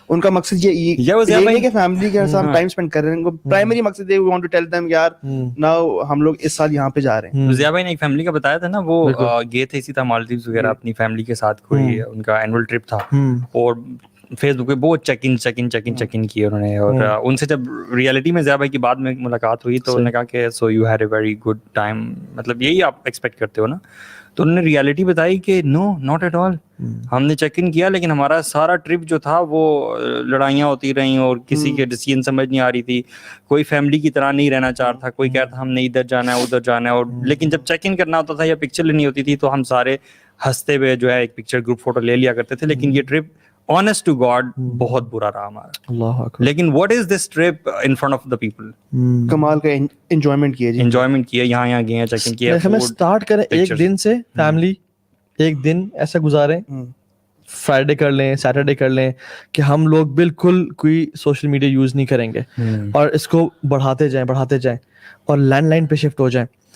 ان کا مقصد یہ ہے کہ فیملی کے ساتھ ٹائم اسپینڈ کر رہے ہیں. پرائمری مقصد ہے we want to tell them یار now ہم لوگ اس سال یہاں پہ جا رہے ہیں. ضیاء بھائی نے ایک فیملی کا بتایا تھا نا, وہ گئے تھے اسی طرح مالدیوز وغیرہ اپنی فیملی کے ساتھ, کوئی ان کا اینول ٹرپ تھا, اور فیس بک پہ بہت چیک ان کیے انہوں نے. اور ان سے جب ریئلٹی میں ضیاء بھائی کی بعد میں ملاقات ہوئی تو انہوں نے کہا کہ so you had a very good time, مطلب یہی آپ ایکسپیکٹ کرتے ہو نا. تو انہوں نے ریئلٹی بتائی کہ نو ناٹ ایٹ آل, ہم نے چیک ان کیا لیکن ہمارا سارا ٹرپ جو تھا وہ لڑائیاں ہوتی رہیں اور کسی کے ڈیسیژن سمجھ نہیں آ رہی تھی, کوئی فیملی کی طرح نہیں رہنا چاہ رہا تھا, کوئی کہتا ہم نے ادھر جانا ہے ادھر جانا ہے, اور لیکن جب چیک ان کرنا ہوتا تھا یا پکچر لینی ہوتی تھی تو ہم سارے ہنستے ہوئے جو ہے ایک پکچر گروپ فوٹو لے لیا کرتے تھے. لیکن یہ ٹرپ honest to God بہت برا رہا ہمارا. لیکن what is this trip in front of the people? کمال کا انجوائمنٹ کیا, انجوائمنٹ کیا, یہاں گئے ہیں, چیک ان کیا. ہمیں اسٹارٹ کریں ایک دن سے, فیملی ایک دن ایسا گزاریں, فرائیڈے کر لیں, سیٹرڈے کر لیں, کہ ہم لوگ بالکل کوئی سوشل میڈیا یوز نہیں کریں گے, اور اس کو بڑھاتے جائیں اور لینڈ لائن پہ شفٹ ہو جائیں.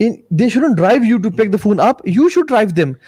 They shouldn't drive you to pick the phone up. You should drive them.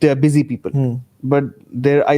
they are busy people, but there I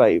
5.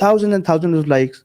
thousands and thousands of likes.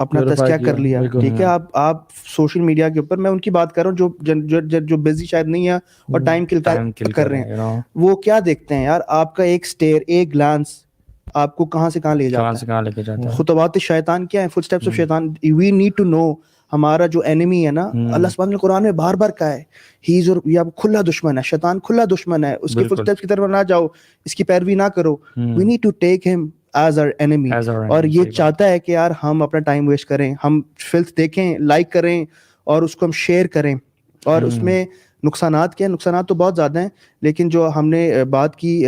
اپنا تزکیہ کر لیا, ٹھیک ہے. آپ سوشل میڈیا کے اوپر, میں ان کی بات کر رہا ہوں جو بزی شاید نہیں ہے اور ٹائم کل کر رہے ہیں, وہ کیا دیکھتے ہیں یار, آپ کا ایک اسٹیئر, ایک گلانس آپ کو کہاں سے کہاں لے جاتا ہے. خطوات شیطان کیا ہے, فٹ اسٹیپس آف شیطان. وی نیڈ ٹو نو ہمارا جو اینیمی ہے نا, اللہ سبحانہ قرآن میں بار بار کہا ہے, ہی از یا کھلا دشمن ہے, شیطان کھلا دشمن ہے, اس کے فٹ اسٹیپس کی طرف نہ جاؤ, اس کی پیروی نہ کرو. وی نیڈ ٹو ٹیک ہم ایز آور اینیمی. اور یہ چاہتا ہے کہ یار ہم اپنا ٹائم ویسٹ کریں, ہم فلتھ دیکھیں, لائک کریں اور اس کو ہم شیئر کریں. اور اس میں نقصانات کیا ہیں, نقصانات تو بہت زیادہ ہیں, لیکن جو ہم نے بات کی,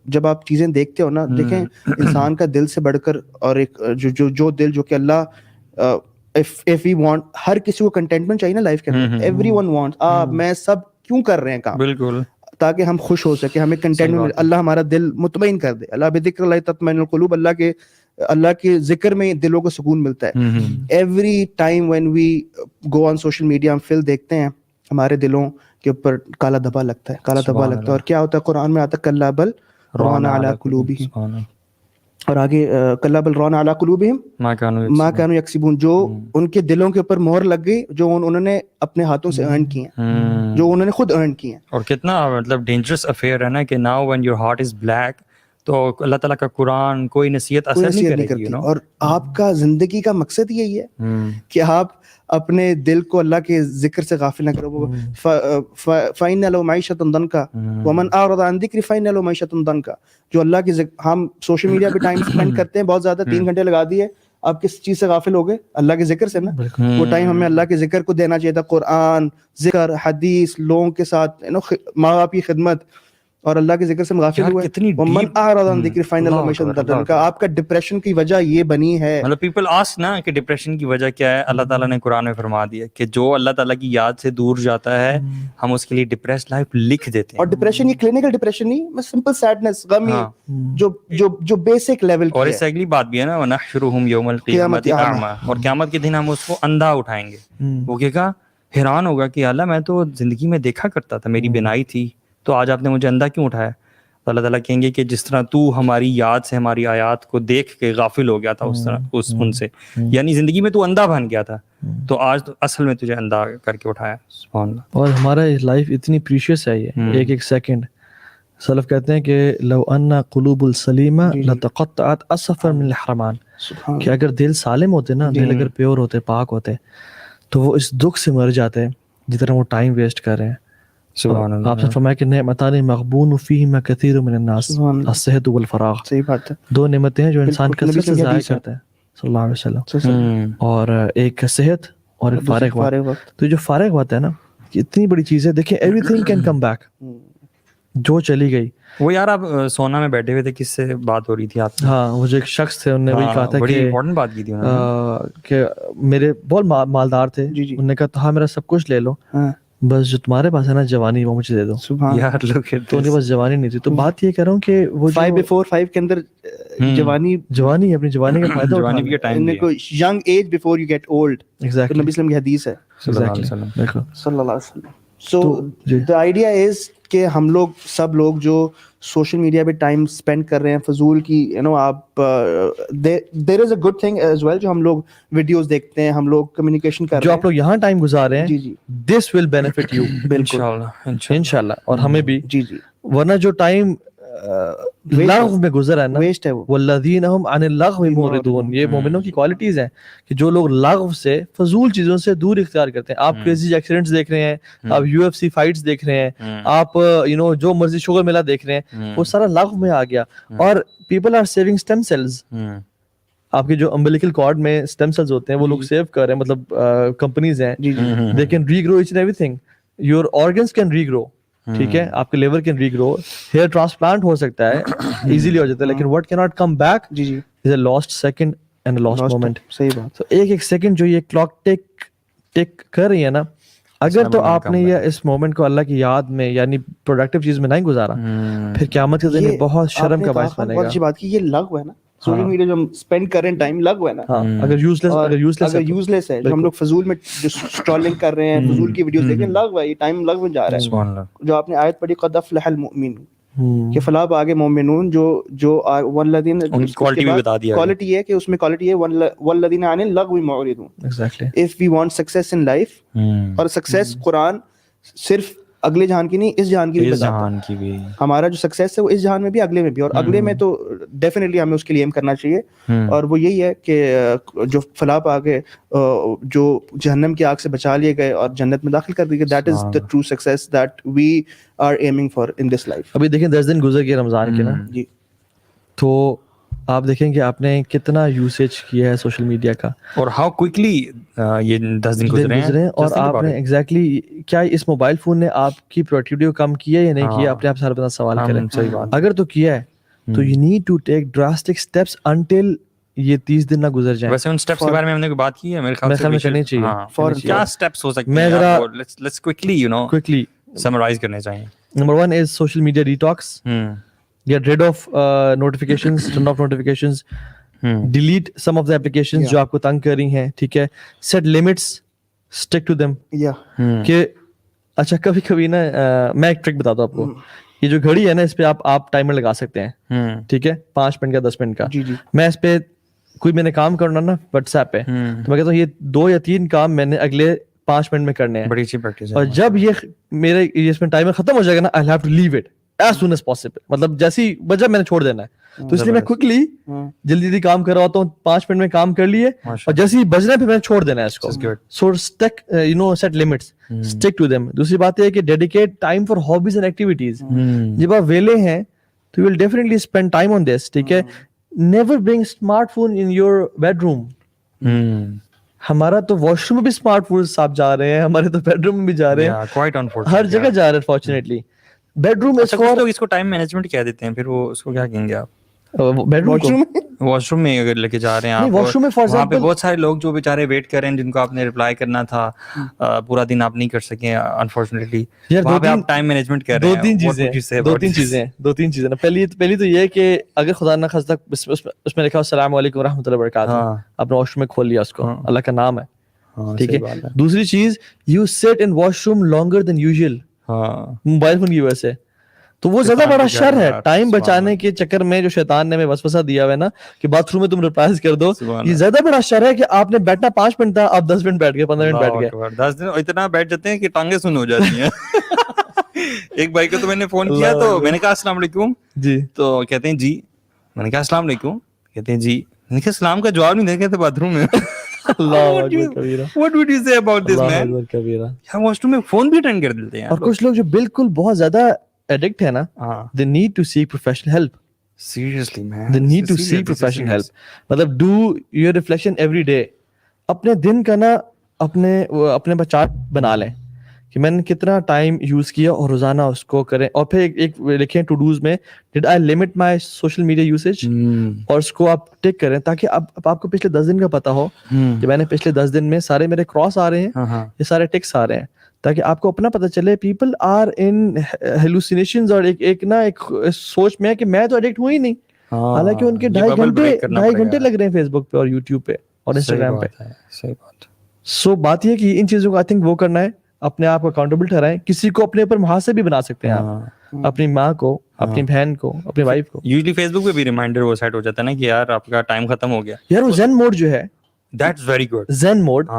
جب آپ چیزیں دیکھتے ہو نا, دیکھیں انسان کا دل سے بڑھ کر, اور ایک جو دل جو کہ اللہ if we want, ہر کسی کو کنٹینٹمنٹ چاہیے نا لائف کے اندر. ایوری ون وانٹس, آپ میں سب کیوں کر رہے ہیں کام, بالکل, تاکہ ہم خوش ہو سکیں, ہمیں کنٹینٹمنٹ, اللہ ہمارا دل مطمئن کر دے. اللہ بذکر اللہ تطمئن القلوب, اللہ کے ذکر میں دلوں کو سکون ملتا ہے. Every time when we go on social media, ہم فلم دیکھتے ہیں, ہمارے دلوں کے اوپر کالا دھبا لگتا ہے, کالا دھبا لگتا ہے. اور کیا ہوتا ہے, قرآن میں آتا ہے کلا بل ران علی قلوبہم, اور آگے کلا بل ران علی قلوبہم ما کانوا یکسبون, جو ان کے دلوں کے اوپر مہر لگ گئی, جو انہوں نے اپنے ہاتھوں سے ارن کی ہیں, جو انہوں نے خود ارن کی ہیں. اور کتنا مطلب ڈینجرس افیئر ہے نا کہ now when your heart is black, تو اللہ تعالیٰ کا قرآن کوئی نصیحت اثر نہیں کرتی. اور آپ کا زندگی کا مقصد یہی ہے کہ آپ اپنے دل کو اللہ کے ذکر سے غافل نہ کرو. فَإِنَّ لَهُ مَعِيشَةً ضَنْكَ وَمَنْ أَعْرَضَ عَنْ ذِكْرِي فَإِنَّ لَهُ مَعِيشَةً ضَنْكَ. جو اللہ کی ہم سوشل میڈیا پہ ٹائم اسپینڈ کرتے ہیں بہت زیادہ, 3 گھنٹے لگا دیے, آپ کس چیز سے غافل ہو گئے, اللہ کے ذکر سے نا. وہ ٹائم ہمیں اللہ کے ذکر کو دینا چاہیے تھا, قرآن, ذکر, حدیث, لوگوں کے ساتھ ماں باپ کی خدمت, اور اللہ کے ذکر سے غافل ہوئے. ومن اعرض عن ذکر فإن له معیشۃ ضنکا. آپ کا ڈپریشن کی وجہ یہ بنی ہے, مطلب پیپل آسک نا کہ ڈپریشن کی وجہ کیا ہے. اللہ تعالیٰ نے قرآن میں فرما دیا کہ جو اللہ تعالیٰ کی یاد سے دور جاتا ہے, ہم اس کے لیے ڈپریسڈ لائف لکھ دیتے ہیں. اور ڈپریشن یہ کلینکل ڈپریشن نہیں, میں سمپل سیڈنس, غم, جو بیسک لیول کی ہے. اور اس سے اگلی بات بھی ہے نا, ونحشرہم یوم القیامۃ اعمیٰ, اور قیامت کے دن ہم اس کو اندھا اٹھائیں گے. وہ کہے گا, حیران ہوگا کہ اللہ میں تو زندگی میں دیکھا کرتا تھا, میری بینائی تھی, تو آج آپ نے مجھے اندھا کیوں اٹھایا. تو اللہ تعالیٰ کہیں گے کہ جس طرح تو ہماری یاد سے, ہماری آیات کو دیکھ کے غافل ہو گیا تھا, اس طرح ان سے, یعنی زندگی میں تو اندھا بن گیا تھا, تو آج تو اصل میں تجھے اندھا کر کے اٹھایا. سبحان اللہ. اور ہمارا لائف اتنی پریشیس ہے, یہ ایک ایک سیکنڈ. سلف کہتے ہیں کہ لو ان قلوب السلیمہ لتقطعت اسفر من الحرمان, کہ اگر دل سالم ہوتے نا, دل اگر پیور ہوتے, پاک ہوتے, تو وہ اس دکھ سے مر جاتے جس طرح وہ ٹائم ویسٹ کر رہے ہیں. سبحان اللہ. آپ سے فرمایا کہ نعمتان مغبون فیہما کثیر من الناس, الصحت والفراغ. صحیح بات ہے. 2 نعمتیں ہیں جو انسان کثرت سے ضائع کرتا ہے, صلی اللہ علیہ وسلم. اور ایک صحت اور ایک فارغ وقت. تو جو فارغ وقت ہے نا, اتنی بڑی چیز ہے. دیکھیں every thing can come back, جو چلی گئی. وہ یار آپ سونا میں بیٹھے ہوئے تھے, کس سے بات ہو رہی تھی آپ؟ ہاں, وہ جو ایک شخص تھے, انہوں نے وہی کہا تھا بڑی کہ امپورٹنٹ بات کی تھی کہ میرے بہت مالدار تھے, انہوں نے کہا ہاں میرا سب کچھ لے لو, بس جو تمہارے پاس ہے نا جوانی, وہ مجھے دے دو. یار لوگ تو ان کے پاس جوانی نہیں تھی. تو بات یہ کہہ رہا ہوں کہ وہ 5 before 5 کے اندر جوانی, اپنی جوانی کا فائدہ جوانی بھی ٹائم ان کو young age before you get old. Exactly, نبی اسلام کی حدیث ہے صلی اللہ علیہ وسلم. صلی اللہ علیہ وسلم. سو the idea is کہ ہم لوگ سب لوگ جو سوشل میڈیا پہ ٹائم اسپینڈ کر رہے ہیں فضول کی, آپ there is a good thing as well, جو ہم لوگ ویڈیوز دیکھتے ہیں, ہم لوگ کمیونیکیشن کر رہے ہیں, جو آپ لوگ یہاں ٹائم گزار رہے ہیں, this will benefit you انشاءاللہ, اور ہمیں بھی. ورنہ جو ٹائم لغو میں گزرا ہے نا, ویسٹ ہے وہ. والذین هم عن اللغو معرضون, یہ مومنوں کی کوالٹیز ہیں کہ جو لوگ لغو سے, فضول چیزوں سے دور اختیار کرتے ہیں. آپ کریزی ایکسیڈنٹس دیکھ رہے ہیں, آپ UFC فائٹس دیکھ رہے ہیں, آپ جو مرضی شوگر میلہ دیکھ رہے ہیں, وہ سارا لغو میں آ گیا. اور people are saving stem cells. آپ کے جو امبلیکل کارڈ میں اسٹیم سیلز ہوتے ہیں, وہ لوگ سیو کر رہے ہیں, مطلب کمپنیز ہیں, they can regrow each and everything. Your organs can regrow, ٹھیک ہے, آپ کے liver can regrow, hair transplant ہو سکتا ہے, ایزیلی ہو جاتا ہے, لیکن واٹ کی not come back is a last second and last moment. صحیح بات. تو ایک ایک سیکنڈ جو یہ کلاک ٹک کر رہی ہے نا, اگر تو آپ نے یہ اس مومنٹ کو اللہ کی یاد میں, یعنی پروڈکٹیو چیز میں نہیں گزارا, پھر قیامت کے دن بہت شرم کا باعث بنے گا. بہت اچھی بات کی, یہ لغو ہے نا, سوشل میڈیا جو ہم اسپینڈ کر رہے ہیں ٹائم, لغو ہے نا. اگر یوزلیس ہے, جو ہم لوگ فضول میں جو اسکرولنگ کر رہے ہیں, فضول کی ویڈیوز دیکھ رہے ہیں, لغو ہے, یہ ٹائم لغو میں جا رہا ہے. جو آپ نے آیت پڑھی, قد افلح المؤمنون, کہ فلاں آگے مومنون جو والذین quality بھی بتا دیا. کوالٹی ہے کہ اس میں کوالٹی ہے والذین عن اللغو معرضون. Exactly. If we want success in life, اور سکسیس قرآن صرف اگلے جہان کی نہیں اس جہان کی بھی اس بتاتا ہے. جہان کی بھی. ہمارا جو سکسیس ہے وہ اس جہان میں بھی اگلے میں بھی, اور اگلے میں تو ڈیفینیٹلی ہمیں اس کے لیے ایم کرنا چاہیے. اور وہ یہی ہے کہ جو فلاں آگے جو جہنم کی آگ سے بچا لیے گئے اور جنت میں داخل کر دیے گئے, that is the true success that we are aiming for in this life. ابھی دیکھیں 10 دن گزر گئے رمضان کے نا, جی تو آپ دیکھیں کہ آپ نے کتنا یوسیج کیا ہے سوشل میڈیا کا, اور ہاؤ کوئکلی یہ 10 دن گزرے ہیں, اور آپ نے ایگزیکٹلی کیا اس موبائل فون نے آپ کی پروڈکٹیوٹی کو کم کیا یا نہیں کیا, اپنے آپ سے ہر بندہ سوال کریں. صحیح بات. اگر تو کیا ہے تو you need to take drastic steps until یہ 30 دن نہ گزر جائیں. ویسے ان اسٹیپس کے بارے میں ہم نے کوئی بات کی ہے میرے خیال سے کرنی چاہیے. کیا اسٹیپس ہو سکتے میں ہیں ذرا لیٹس کوئکلی سمرائز کرنے چاہیے. Number 1 is social media detox. Get rid of notifications, turn off notifications, delete some of the applications جو آپ کو تنگ کر رہی ہیں, ٹھیک ہے. Set limits, stick to them. کہ اچھا کبھی کبھی نا میں ایک ٹرک بتاتا ہوں آپ کو. یہ جو گھڑی ہے نا اس پہ آپ ٹائمر لگا سکتے ہیں, ٹھیک ہے, 5 منٹ کا 10 منٹ کا. میں اس پہ کوئی میں نے کام کرنا نا واٹس ایپ پہ, تو میں کہتا ہوں یہ 2 یا 3 کام میں نے اگلے 5 منٹ میں کرنے ہیں. بڑی اچھی پریکٹس ہے. اور جب یہ میرے اس میں ٹائمر ختم ہو جائے گا نا, I'll have to leave it as soon as possible. مطلب جیسی بجا میں نے چھوڑ دینا ہے. تو اس لیے میں کوئکلی جلدی کام کر رہا ہوتا ہوں, 5 منٹ میں کام کر لیے اور جیسے ہی بجنا پھر میں نے چھوڑ دینا ہے اس کو. So stick set limits, stick to them. دوسری بات یہ ہے کہ dedicate time for hobbies and activities. جب آپ ویلے ہیں تو you will definitely spend time on this, ٹھیک ہے. Never bring smartphone in your bedroom. ہمارا تو واش روم میں بھی اسمارٹ فونس آپ جا رہے ہیں, ہمارے تو بیڈ روم میں بھی جا رہے ہیں, ہر جگہ جا رہے ہیں فارچونیٹلی. بیڈ روم اس کو ٹائم مینجمنٹ کہہ دیتے ہیں, پھر وہ اس کو کیا کہیں گے آپ, واش روم میں اگر لے کے جا رہے ہیں آپ, واش روم میں فار وہاں پہ بہت سارے لوگ جو بیچارے ویٹ کر رہے ہیں جن کو آپ نے رپلائی کرنا تھا, پورا دن آپ نہیں کر سکے انفارچونیٹلی, وہاں پہ آپ ٹائم مینجمنٹ کر رہے ہیں. 2 3 چیزیں نا. پہلی تو یہ کہ اگر خدا نہ خواستہ اس میں لکھا السلام علیکم ورحمۃ اللہ وبرکاتہ, آپ نے واش روم میں کھول لیا اس کو, اللہ کا نام ہے, ٹھیک ہے. دوسری چیز, you sit in wash room longer than usual mobile phone کی وجہ سے. تو وہ زیادہ بڑا شر ہے. ٹائم بچانے کے چکر میں جو شیطان نے ہمیں وسوسہ دیا ہوا ہے نا کہ باتھ روم میں تم ریپلائز کر دو, یہ زیادہ بڑا شر ہے کہ آپ نے بیٹھنا 5 منٹ تھا, آپ 10 منٹ بیٹھ گئے, 15 منٹ بیٹھ گئے. 10 دن اتنا بیٹھ جاتے ہیں کہ ٹانگیں سن ہو جاتی ہیں. ایک بھائی کو تو میں نے فون کیا تو میں نے کہا السلام علیکم جی, تو کہتے ہیں جی. میں نے کہا السلام علیکم, کہتے ہیں جی. میں نے کہا السلام کا جواب نہیں دے کہتے باتھ روم میں. What would you say about this man? ہم واش روم میں فون بھی اٹینڈ کر دیتے ہیں. اور کچھ لوگ جو بالکل بہت زیادہ ایڈکٹ ہے نا, they need to seek professional help. Seriously man, they need to seek professional help. مطلب do your reflection every day. اپنے دن کا نا اپنے چارٹ بنا لیں کہ میں نے کتنا ٹائم یوز کیا اور روزانہ اس کو کریں, اور پھر ایک لکھیں ٹو ڈوز میں did I limit my social media usage, اور اس کو آپ ٹک کریں تاکہ اب آپ کو پچھلے 10 دن کا پتا ہو کہ میں نے پچھلے 10 دن میں سارے میرے کراس آ رہے ہیں, یہ سارے ٹکس آ رہے ہیں, تاکہ آپ کو اپنا پتہ چلے. پیپل آر ان ہیلوسینیشنز, اور ایک سوچ میں ہے کہ میں تو ایڈکٹ ہوں ہی نہیں, حالانکہ ان کے 2.5 گھنٹے لگ رہے ہیں فیس بک پہ اور یوٹیوب پہ اور انسٹاگرام پہ. صحیح بات. سو بات یہ کہ ان چیزوں کو آئی تھنک وہ کرنا ہے, اپنے آپ کو اکاؤنٹیبل ٹھہرائیں. کسی کو اپنے اوپر محاسب بھی بنا سکتے ہیں آپ, اپنی ماں کو, اپنی بہن کو, اپنی وائف کو. یوزلی فیس بک پہ بھی ریمائنڈر وہ سیٹ ہو جاتا ہے نا کہ یار آپ کا ٹائم ختم ہو گیا. یار وہ زین موڈ جو ہے, that's very good. Zen mode,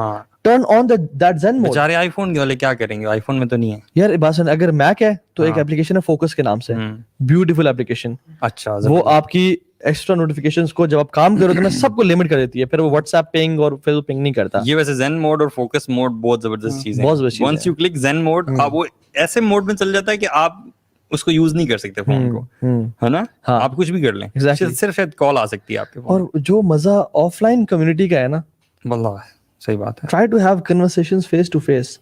turn on that Zen mode. بیچارے آئی فون والے کیا کریں گے, آئی فون میں تو نہیں ہے یار. بات سن, اگر میک ہے تو ایک ایپلیکیشن ہے فوکس کے نام سے, بیوٹیفل ایپلیکیشن. اچھا, وہ آپ کی ایکسٹرا نوٹیفیکیشنز کو جب آپ کام کرو تو نا سب کو لمٹ کر دیتی ہے, پھر وہ واٹس ایپ پنگ اور فیس بک پنگ نہیں کرتا. یہ ویسے زین موڈ اور فوکس موڈ بہت زبردست چیز ہے. Once you click Zen mode, آپ وہ ایسے موڈ میں چل جاتا ہے کہ آپ اس کو یوز نہیں کر سکتے فون کو, ہے نا. آپ کچھ بھی کر لیں, صرف شاید کال آ سکتی ہے آپ کے فون. اور جو مزہ آف لائن کمیونٹی کا ہے نا, واللہ صحیح بات ہے. Try to have conversations face to face.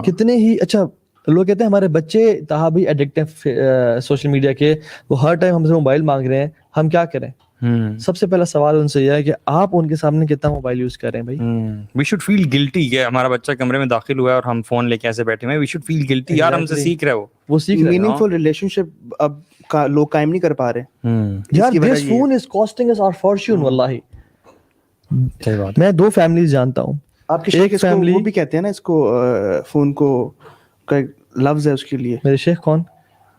کتنے ہی اچھا لوگ کہتے ہیں ہمارے بچے تاہا بھی ایڈکٹ ہیں سوشل میڈیا کے, وہ ہر ٹائم ہم سے موبائل مانگ رہے ہیں, ہم کیا کریں؟ سب سے پہلا سوال ان سے یہ ہے کہ آپ ان کے سامنے کتنا موبائل یوز کر رہے ہیں. بھائی وی شوڈ فیل گلٹی کہ ہمارا بچہ کمرے میں داخل ہوا ہے اور ہم فون لے کے ایسے بیٹھے ہوئے ہیں. وی شوڈ فیل گلٹی, یار ہم سے سیکھ رہے ہو, وہ سیکھ رہے ہیں. میننگ فل ریلیشن شپ اب لوگ قائم نہیں کر پا رہے یار. This phone is costing us our fortune. واللہ میں 2 فیملیز جانتا ہوں. آپ کی ایک فیملی وہ بھی کہتے ہیں نا اس کو, فون کو کا لفظ ہے اس کے لیے. میرے شیخ کون؟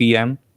PM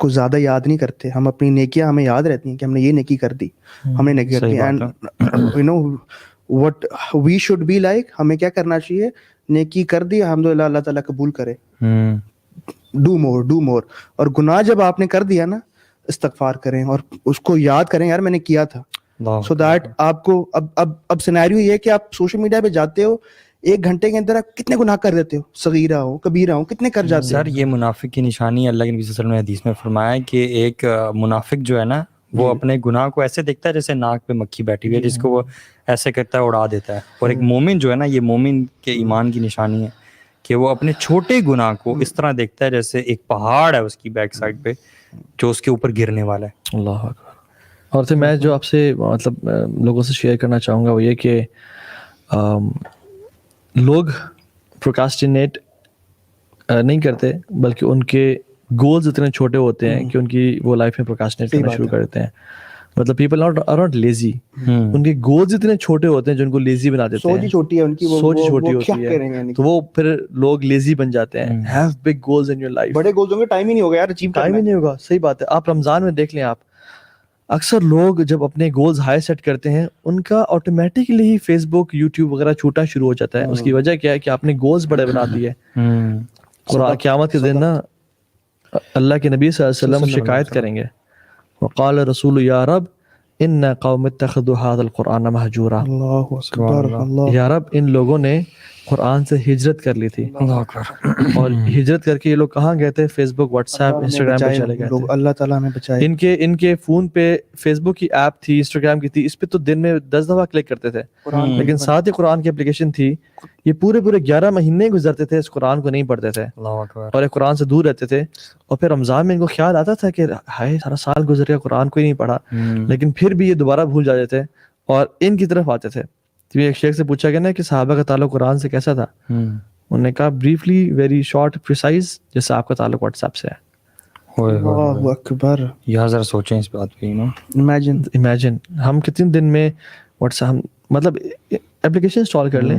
کو زیادہ یاد نہیں کرتے. ہم اپنی نیکیاں ہمیں یاد رہتی ہیں کہ ہم نے یہ نیکی کر دی, ہم نے نیکی کر دی. And you know what we should be like, ہمیں کیا کرنا چاہیے, نیکی کر دی الحمدللہ, اللہ تعالیٰ قبول کرے, do more. اور گناہ جب آپ نے کر دیا نا, استغفار کریں اور اس کو یاد کریں, یار میں نے کیا تھا, سو دیٹ آپ کو اب سینیریو یہ ہے کہ آپ سوشل میڈیا پہ جاتے ہو, 1 گھنٹے کے اندر آپ کتنے گناہ کر دیتے ہو, صغیرہ ہو کبیرہ ہو, کتنے کر جاتے سر. یہ منافق کی نشانی اللہ کے نبی صلی اللہ علیہ وسلم نے حدیث میں فرمایا ہے کہ ایک منافق جو ہے نا, وہ اپنے گناہ کو ایسے دیکھتا ہے جیسے ناک پہ مکھی بیٹھی ہوئی ہے, جس کو وہ ایسے کرتا ہے اڑا دیتا ہے. اور ایک مومن جو ہے نا, یہ مومن کے ایمان کی نشانی ہے کہ وہ اپنے چھوٹے گناہ کو اس طرح دیکھتا ہے جیسے ایک پہاڑ ہے اس کی بیک سائڈ پہ جو اس کے اوپر گرنے والا ہے. اللہ اکبر. اور پھر میں جو آپ سے مطلب لوگوں سے شیئر کرنا چاہوں گا وہ یہ کہ لوگ پروکاسٹینیٹ نہیں کرتے, بلکہ ان کے گولز اتنے چھوٹے ہوتے ہیں کہ ان کی وہ لائف میں پروکاسٹینیٹ کرنا شروع کر دیتے ہیں. مطلب پیپل آر ناٹ لیزی, ان کے گولز اتنے چھوٹے ہوتے ہیں جو ان کو لیزی بنا دیتے ہیں. سوچ ہی چھوٹی ہے ان کی, سوچ چھوٹی ہوتی ہے, تو وہ پھر لوگ لیزی بن جاتے ہیں. Have big goals in your life. بڑے گولز ہوں گے, ٹائم ہی نہیں ہوگا یار, اچیو ٹائم ہی نہیں ہوگا. صحیح بات ہے. آپ رمضان میں دیکھ لیں, آپ اکثر لوگ جب اپنے گولز ہائی سیٹ کرتے ہیں, ان کا آٹومیٹکلی ہی فیس بک, یوٹیوب وغیرہ چھوٹنا شروع ہو جاتا ہے. اس کی وجہ کیا ہے کہ آپ نے گولز بڑے بنا دیے. اور قیامت کے دن نا اللہ کے نبی صلی اللہ علیہ وسلم شکایت کریں گے, وقال رسول یا رب ان قوم اتخذوا هذا القرآن مہجورا. اللہ اکبر. یا رب ان لوگوں نے قرآن سے ہجرت کر لی تھی, اور ہجرت کر کے یہ لوگ کہاں گئے تھے, فیس بک, واٹس ایپ, انسٹاگرام پہ چلے گئے تھے. اللہ تعالیٰ ہمیں بچائے. ان کے فون پہ فیس بک کی ایپ تھی, انسٹاگرام کی تھی, اس پہ تو دن میں 10 دفعہ کلک کرتے تھے, لیکن ساتھ ہی قرآن کی اپلیکیشن تھی. یہ پورے 11 مہینے گزرتے تھے اس قرآن کو نہیں پڑھتے تھے, اور ایک قرآن سے دور رہتے تھے. اور پھر رمضان میں ان کو خیال آتا تھا کہ ہائے سارا سال گزر گیا, قرآن کو ہی نہیں پڑھا, لیکن پھر بھی یہ دوبارہ بھول جاتے تھے اور ان کی طرف آتے تھے. تو ایک شیخ سے پوچھا گیا نا کہ صحابہ کا تعلق قرآن سے کیسا تھا, انہوں نے کہا بریفلی, ویری شارٹ, پریسائز, جیسے آپ کا تعلق واٹس ایپ سے ہے. اللہ اکبر. یہاں ذرا سوچیں اس بات پہ. امیجن ہم کتنے دن میں واٹس ایپ, مطلب اپلیکیشن انسٹال کر لیں,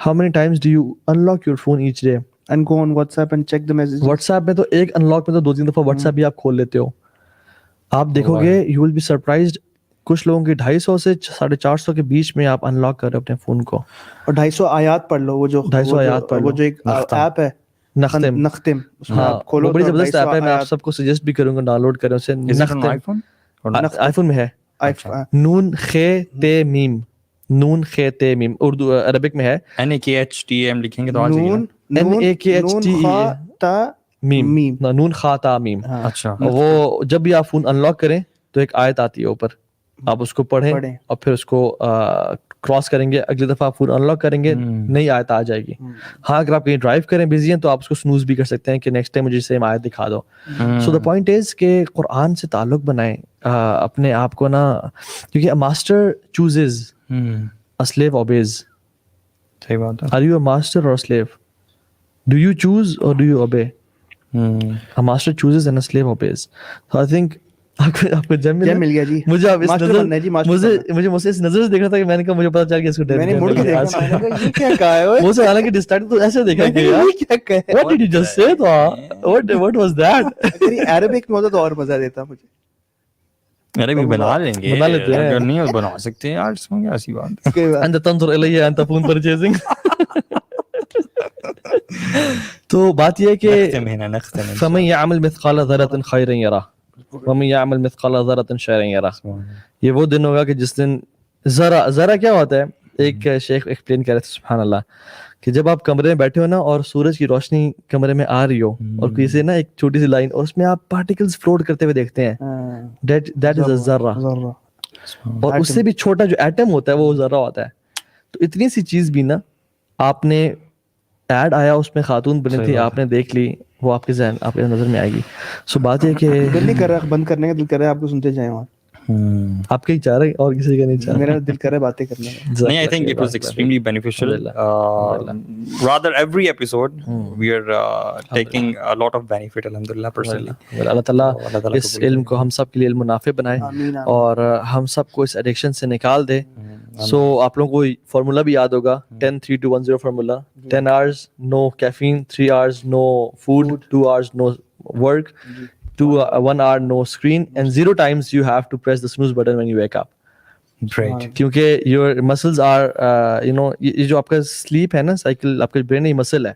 how many Times do you unlock your phone each day and go on what's app and check the message. What's app میں تو ایک انلاک میں تو 2-3 دفعہ واٹس ایپ بھی آپ کھول لیتے ہو. آپ دیکھو گے یو ول بی سرپرائزڈ, کچھ لوگوں کی 250 سے 450 کے بیچ میں آپ انلاک کر رہے ہو اپنے فون کو. اور 250 آیات پڑھ لو, وہ جو 250 آیات پڑھ لو, وہ جو ایک ایپ ہے نختم, ہاں وہ بڑی زبردست ایپ ہے, میں آپ سب کو سجیسٹ بھی کروں گا ڈاؤن لوڈ کریں اسے. آئی فون میں ہے, نون خ تے میم, نون خ تے میم, اردو عربک میں ہے NAKHTM لکھیں گے تو آ جائے گا. میم, نون خا تا میم. اچھا, وہ جب بھی آپ فون انلاک کریں تو ایک آیت آتی ہے اوپر, آپ اس کو پڑھیں اور پھر اس کو کراس کریں گے, اگلی دفعہ آپ فون انلاک کریں گے نئی آیت آ جائے گی. ہاں اگر آپ کہیں ڈرائیو کریں بزی ہیں تو آپ اس کو سنوز بھی کر سکتے ہیں کہ نیکسٹ ٹائم مجھے سیم آیت دکھا دو. سو دا پوائنٹ از کہ قرآن سے تعلق بنائیں اپنے آپ کو نا, کیونکہ master chooses, a slave obeys. صحیح بات ہے. Are you a master or a slave? Do you choose or do you obey? A master chooses and a slave obeys. So I think آپ کو جب مل گیا جی, مجھے آپ اس نظر مجھے اس نظر سے دیکھ رہا تھا کہ میں نے کہا مجھے پتا چل گیا اس کو میں نے مڑ کے دیکھا, میں نے کہا یہ کیا کہا ہے, وہ سے حالانکہ ڈسٹارٹ تو ایسے دیکھا کہ یار کیا کہا ہے, what did you just say tha, what was that. اگر یہ عربک میں ہوتا تو اور مزہ دیتا مجھے. ارے بھی بنا لیں گے, بنا لیتے ہیں, اگر نہیں بنا سکتے یار, اس میں کیا ایسی بات ہے. انت تنظر الیہ انت فون پرچیزنگ. تو بات یہ ہے کہ فمن یعمل مثقال ذرۃ خیرا یرہ ومن یعمل مثقال ذرۃ شرا یرہ. یہ وہ دن ہوگا کہ جس دن ذرا کیا ہوتا ہے, ایک شیخ ایکسپلین کر رہے تھے سبحان اللہ, کہ جب آپ کمرے میں بیٹھے ہو نا اور سورج کی روشنی کمرے میں آ رہی ہو اور کسی سے نا ایک چھوٹی سی لائن, اور اس میں آپ پارٹیکلز فلوٹ کرتے ہوئے دیکھتے ہیں, دیٹ از اے ذرہ. اور اس سے بھی چھوٹا جو ایٹم ہوتا ہے وہ ذرہ ہوتا ہے. تو اتنی سی چیز بھی نا, آپ نے ایڈ آیا اس میں خاتون بنی تھی, آپ نے دیکھ لی, وہ آپ کے ذہن آپ کے نظر میں آئے گی. سو بات یہ کہ دل نہیں کر رہا بند کرنے کا, دل کر رہا ہے آپ کو سنتے جائیں, اور آپ کا ہی چاہ رہے اور کسی کا نہیں چاہ رہا. میرا دل کر رہا ہے باتیں کرنے کا. نہیں, I think it was extremely beneficial. Rather every episode we are taking a lot of benefit, alhamdulillah, personally. اللہ تعالیٰ اس علم کو ہم سب کے لیے علم نافع بنائے اور ہم سب کو اس ایڈکشن سے نکال دے. سو آپ لوگوں کو فارمولا بھی یاد ہوگا, 10-3-2-1-0 formula. 10 hours no caffeine, 3 hours no food, 2 hours no work, to 1 hour no screen, and 0 times you have to press the snooze button when you wake up. Right. کیونکہ your muscles are یہ جو آپ کا sleep ہے نا cycle, آپ کا brain ہے یہ muscle ہے,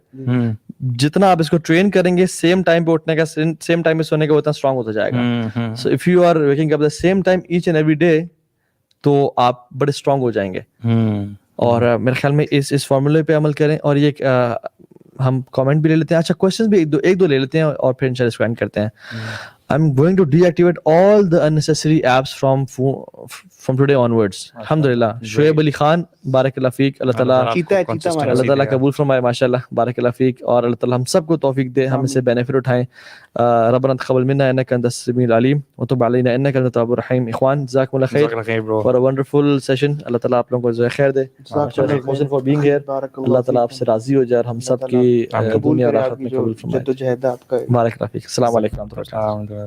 جتنا آپ اس کو ٹرین کریں گے سیم ٹائم پہ اٹھنے کا سیم ٹائم پہ سونے کا اتنا اسٹرانگ ہوتا جائے گا. So if you are waking up the same time each and every day تو آپ بڑے اسٹرانگ ہو جائیں گے. اور میرے خیال میں اس فارمولے پہ عمل کریں. اور یہ ہم کامنٹ بھی لے لیتے ہیں, اچھا کوشچن بھی ایک دو لے لیتے ہیں اور پھر انشاءاللہ اس کو اینڈ کرتے ہیں. I'm going to deactivate all the unnecessary apps from today onwards. Alhamdulillah. Shoaib Ali Khan, barakallah feek. Allah Ta'ala قبول فرمائے ماشاءاللہ, barakallah feek. اور اللہ تعالیٰ ہم سب کو توفیق دے, ہم اس سے بینیفٹ اٹھائیں. ربنا تقبل منا انك انت السميع العليم وتب علينا انك انت التواب الرحيم. اخوان جزاكم الله خير for a wonderful session. اللہ تعالیٰ آپ لوگوں کو جزائے خیر دے. محسن for being here. اللہ تعالیٰ آپ سے راضی ہو جائے اور ہم سب کی دنیا اور آخرت میں قبول فرمائے. جدوجہد آپ کا. بارک اللہ فیک. السلام علیکم ورحمۃ اللہ.